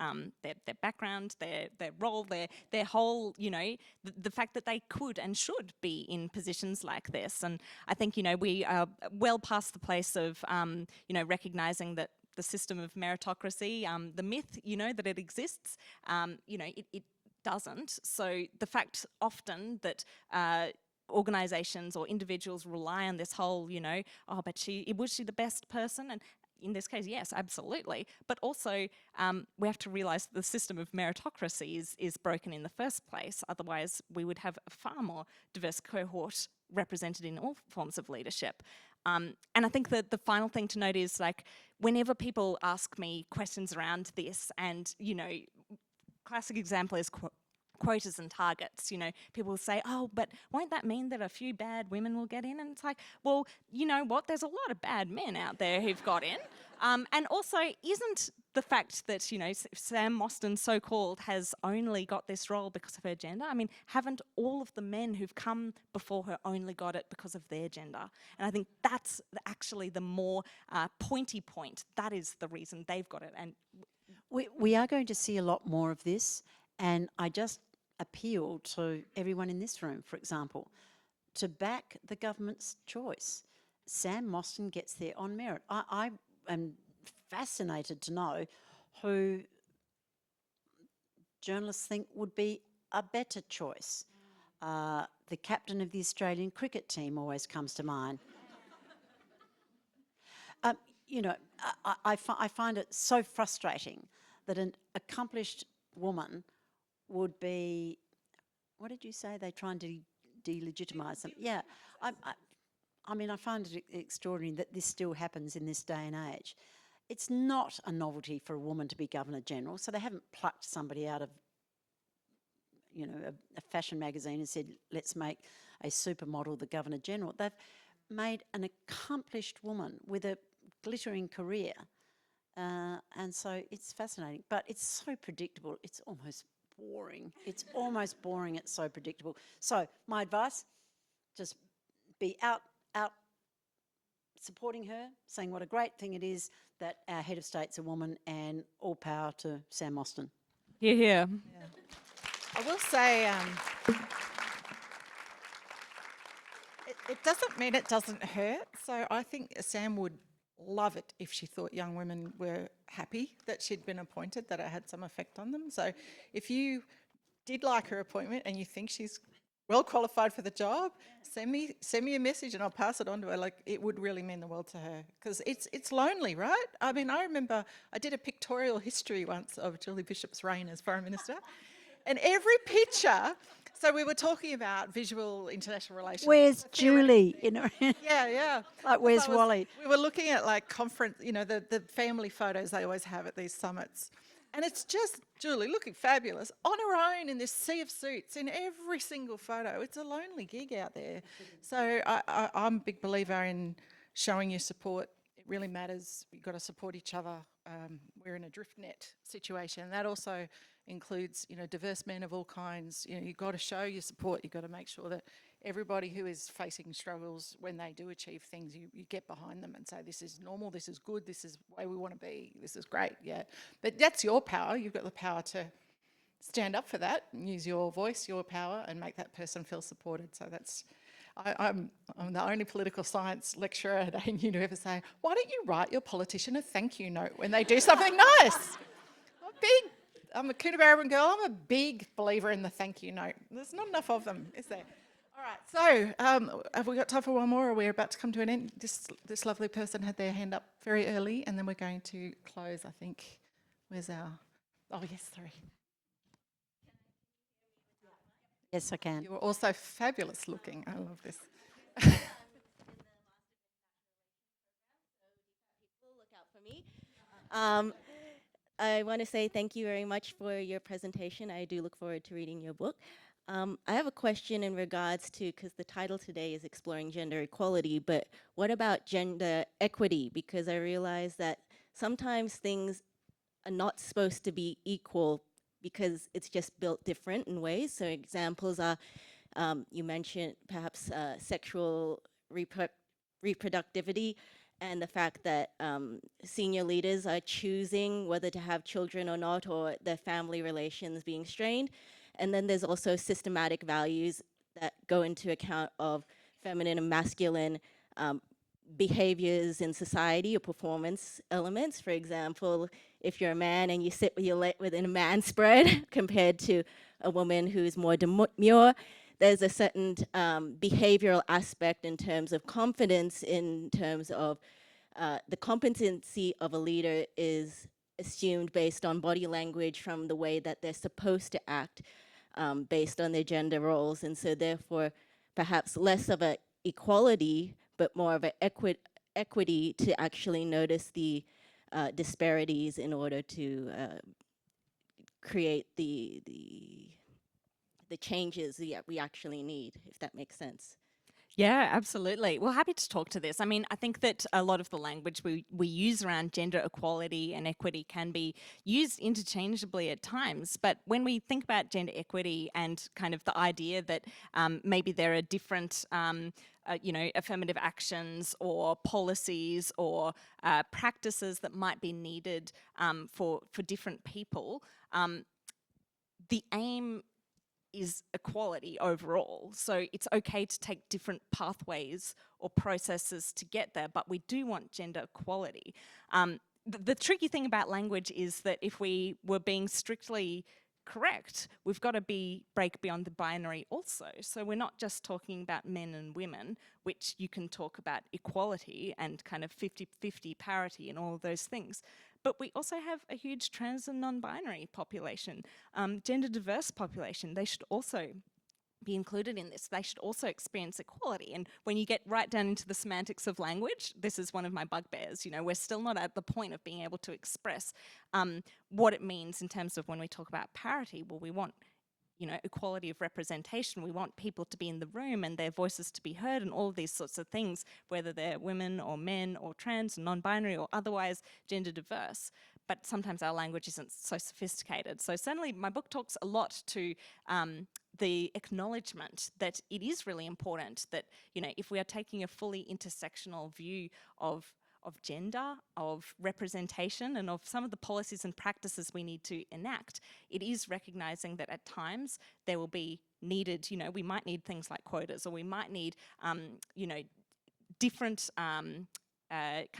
their background, their role, their whole the fact that they could and should be in positions like this. And I think we are well past the place of recognising that the system of meritocracy, the myth, that it exists, it doesn't. So the fact often that organisations or individuals rely on this whole, but was she the best person? And in this case, yes, absolutely. But also, we have to realise that the system of meritocracy is broken in the first place. Otherwise, we would have a far more diverse cohort represented in all forms of leadership. And I think that the final thing to note is, whenever people ask me questions around this, and, classic example is quotas and targets. People will say, oh, but won't that mean that a few bad women will get in? And it's like, well, you know what? There's a lot of bad men out there who've got in. And also, isn't the fact that, Sam Mostyn, so-called, has only got this role because of her gender? I mean, haven't all of the men who've come before her only got it because of their gender? And I think that's actually the more pointy point. That is the reason they've got it. And we are going to see a lot more of this, and I just appeal to everyone in this room, for example, to back the government's choice. Sam Mostyn gets there on merit. I am fascinated to know who journalists think would be a better choice. The captain of the Australian cricket team always comes to mind. I find it so frustrating that an accomplished woman would be, what did you say? They try and delegitimise them. Yeah, I mean, I find it extraordinary that this still happens in this day and age. It's not a novelty for a woman to be Governor-General, so they haven't plucked somebody out of, a fashion magazine and said, let's make a supermodel the Governor-General. They've made an accomplished woman with a glittering career. And so it's fascinating, but it's so predictable. It's almost boring. It's almost boring. It's so predictable. So my advice, just be out supporting her, saying what a great thing it is that our head of state's a woman, and all power to Sam Mostyn. Hear, hear. I will say, it doesn't mean it doesn't hurt. So I think Sam would love it if she thought young women were happy that she'd been appointed, that it had some effect on them. So if you did like her appointment and you think she's well qualified for the job, send me a message and I'll pass it on to her. Like, it would really mean the world to her, because it's lonely, right? I mean, I remember I did a pictorial history once of Julie Bishop's reign as Foreign Minister, and every picture. So we were talking about visual international relations. Where's Julie? You know, Yeah. like where's So Wally? we were looking at like conference, the family photos they always have at these summits. And it's just Julie looking fabulous on her own in this sea of suits in every single photo. It's a lonely gig out there. So I'm a big believer in showing your support. It really matters. You've got to support each other. We're in a drift net situation. That also includes, diverse men of all kinds. You've got to show your support. You've got to make sure that everybody who is facing struggles, when they do achieve things, you get behind them and say, this is normal, this is good, this is the way we want to be, this is great, yeah. But that's your power. You've got the power to stand up for that and use your voice, your power, and make that person feel supported. So that's, I'm the only political science lecturer at ANU to ever say, why don't you write your politician a thank you note when they do something nice? I'm a Coonabarabran girl. I'm a big believer in the thank you note. There's not enough of them, is there? All right, so have we got time for one more, or we're about to come to an end? This lovely person had their hand up very early, and then we're going to close, I think. Where's our... Oh, yes, sorry. Yes, I can. You were also fabulous looking. I love this. Look out for me. I want to say thank you very much for your presentation. I do look forward to reading your book. I have a question in regards to, because the title today is Exploring Gender Equality, but what about gender equity? Because I realize that sometimes things are not supposed to be equal because it's just built different in ways. So examples are, you mentioned perhaps sexual reproductivity, and the fact that senior leaders are choosing whether to have children or not, or their family relations being strained. And then there's also systematic values that go into account of feminine and masculine behaviors in society or performance elements. For example, if you're a man and you sit with your leg within a man spread compared to a woman who's more demure, there's a certain behavioral aspect in terms of confidence, in terms of the competency of a leader is assumed based on body language from the way that they're supposed to act based on their gender roles. And so therefore, perhaps less of a equality, but more of an equity to actually notice the disparities in order to create the changes that we actually need, if that makes sense. Yeah, absolutely. Well, happy to talk to this. I mean, I think that a lot of the language we use around gender equality and equity can be used interchangeably at times. But when we think about gender equity and kind of the idea that maybe there are different affirmative actions or policies or practices that might be needed for different people, the aim is equality overall. So it's okay to take different pathways or processes to get there, but we do want gender equality. The tricky thing about language is that if we were being strictly correct, we've got to break beyond the binary also. So we're not just talking about men and women, which you can talk about equality and kind of 50-50 parity and all of those things. But we also have a huge trans and non-binary population, gender diverse population. They should also be included in this. They should also experience equality. And when you get right down into the semantics of language, this is one of my bugbears. We're still not at the point of being able to express what it means in terms of when we talk about parity. Well, we want equality of representation. We want people to be in the room and their voices to be heard and all of these sorts of things, whether they're women or men or trans, non-binary or otherwise gender diverse. But sometimes our language isn't so sophisticated. So certainly my book talks a lot to the acknowledgement that it is really important that, if we are taking a fully intersectional view of gender, of representation, and of some of the policies and practices we need to enact, it is recognising that at times there will be needed, we might need things like quotas, or we might need, different kind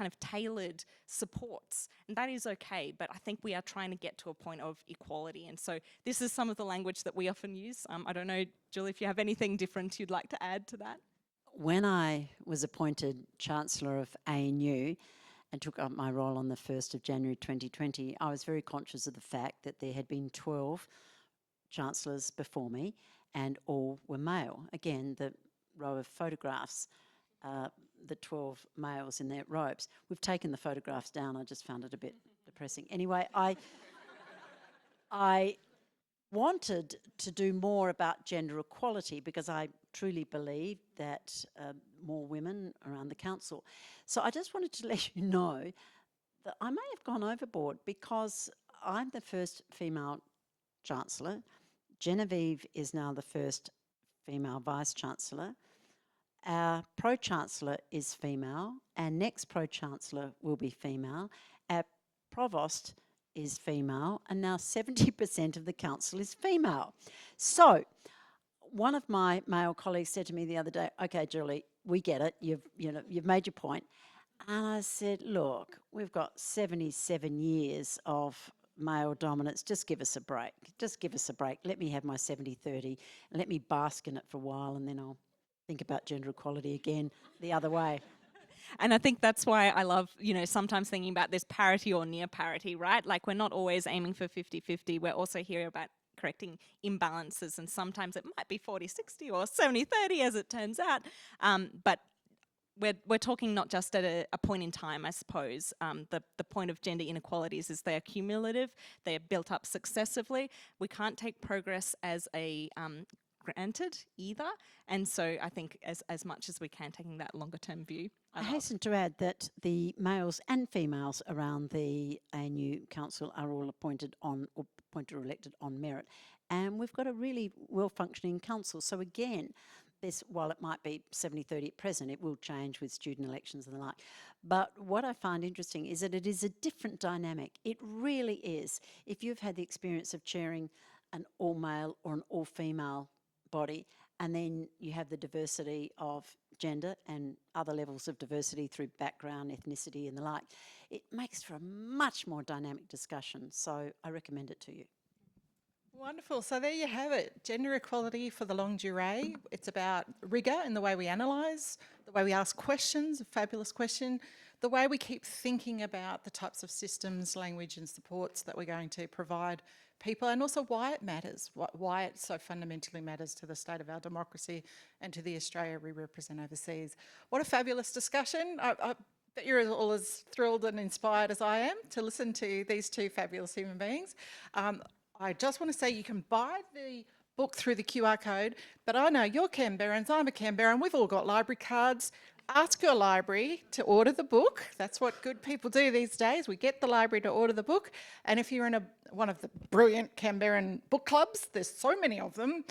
of tailored supports, and that is okay, but I think we are trying to get to a point of equality, and so this is some of the language that we often use. I don't know, Julie, if you have anything different you'd like to add to that? When I was appointed Chancellor of ANU and took up my role on the 1st of January 2020, I was very conscious of the fact that there had been 12 Chancellors before me and all were male. Again, the row of photographs, the 12 males in their robes. We've taken the photographs down, I just found it a bit depressing. Anyway, I wanted to do more about gender equality because I truly believe that more women around the council. So I just wanted to let you know that I may have gone overboard because I'm the first female Chancellor. Genevieve is now the first female Vice-Chancellor. Our Pro-Chancellor is female. Our next Pro-Chancellor will be female. Our Provost is female, and now 70% of the council is female. So one of my male colleagues said to me the other day, "Okay, Julie, we get it. You've made your point." And I said, "Look, we've got 77 years of male dominance. Just give us a break. Just give us a break. Let me have my 70-30 and let me bask in it for a while, and then I'll think about gender equality again the other way." And I think that's why I love, sometimes thinking about this parity or near parity, right? Like, we're not always aiming for 50-50. We're also here about correcting imbalances, and sometimes it might be 40-60 or 70-30 as it turns out. But we're talking not just at a point in time, I suppose. The point of gender inequalities is they're cumulative, they're built up successively. We can't take progress as a granted either, and so I think as much as we can, taking that longer term view. I hasten to add that the males and females around the ANU Council are all appointed or elected on merit, and we've got a really well functioning council. So again, this, while it might be 70-30 at present, it will change with student elections and the like. But what I find interesting is that it is a different dynamic. It really is. If you've had the experience of chairing an all male or an all female body, and then you have the diversity of gender and other levels of diversity through background, ethnicity and the like, it makes for a much more dynamic discussion. So I recommend it to you. Wonderful. So there you have it. Gender equality for the longue durée. It's about rigour in the way we analyse, the way we ask questions, a fabulous question, the way we keep thinking about the types of systems, language and supports that we're going to provide people, and also why it matters, why it so fundamentally matters to the state of our democracy and to the Australia we represent overseas. What a fabulous discussion. I bet you're all as thrilled and inspired as I am to listen to these two fabulous human beings. I just want to say you can buy the book through the QR code, but I know you're Canberrans, I'm a Canberran, we've all got library cards. Ask your library to order the book. That's what good people do these days. We get the library to order the book. And if you're in one of the brilliant Canberran book clubs, there's so many of them,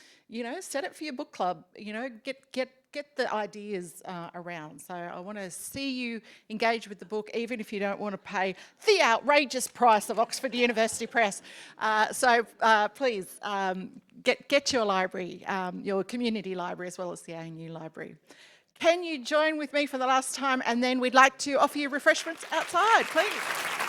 set it for your book club, get the ideas around. So I want to see you engage with the book, even if you don't want to pay the outrageous price of Oxford University Press. So please get your library, your community library, as well as the ANU library. Can you join with me for the last time? And then we'd like to offer you refreshments outside, please.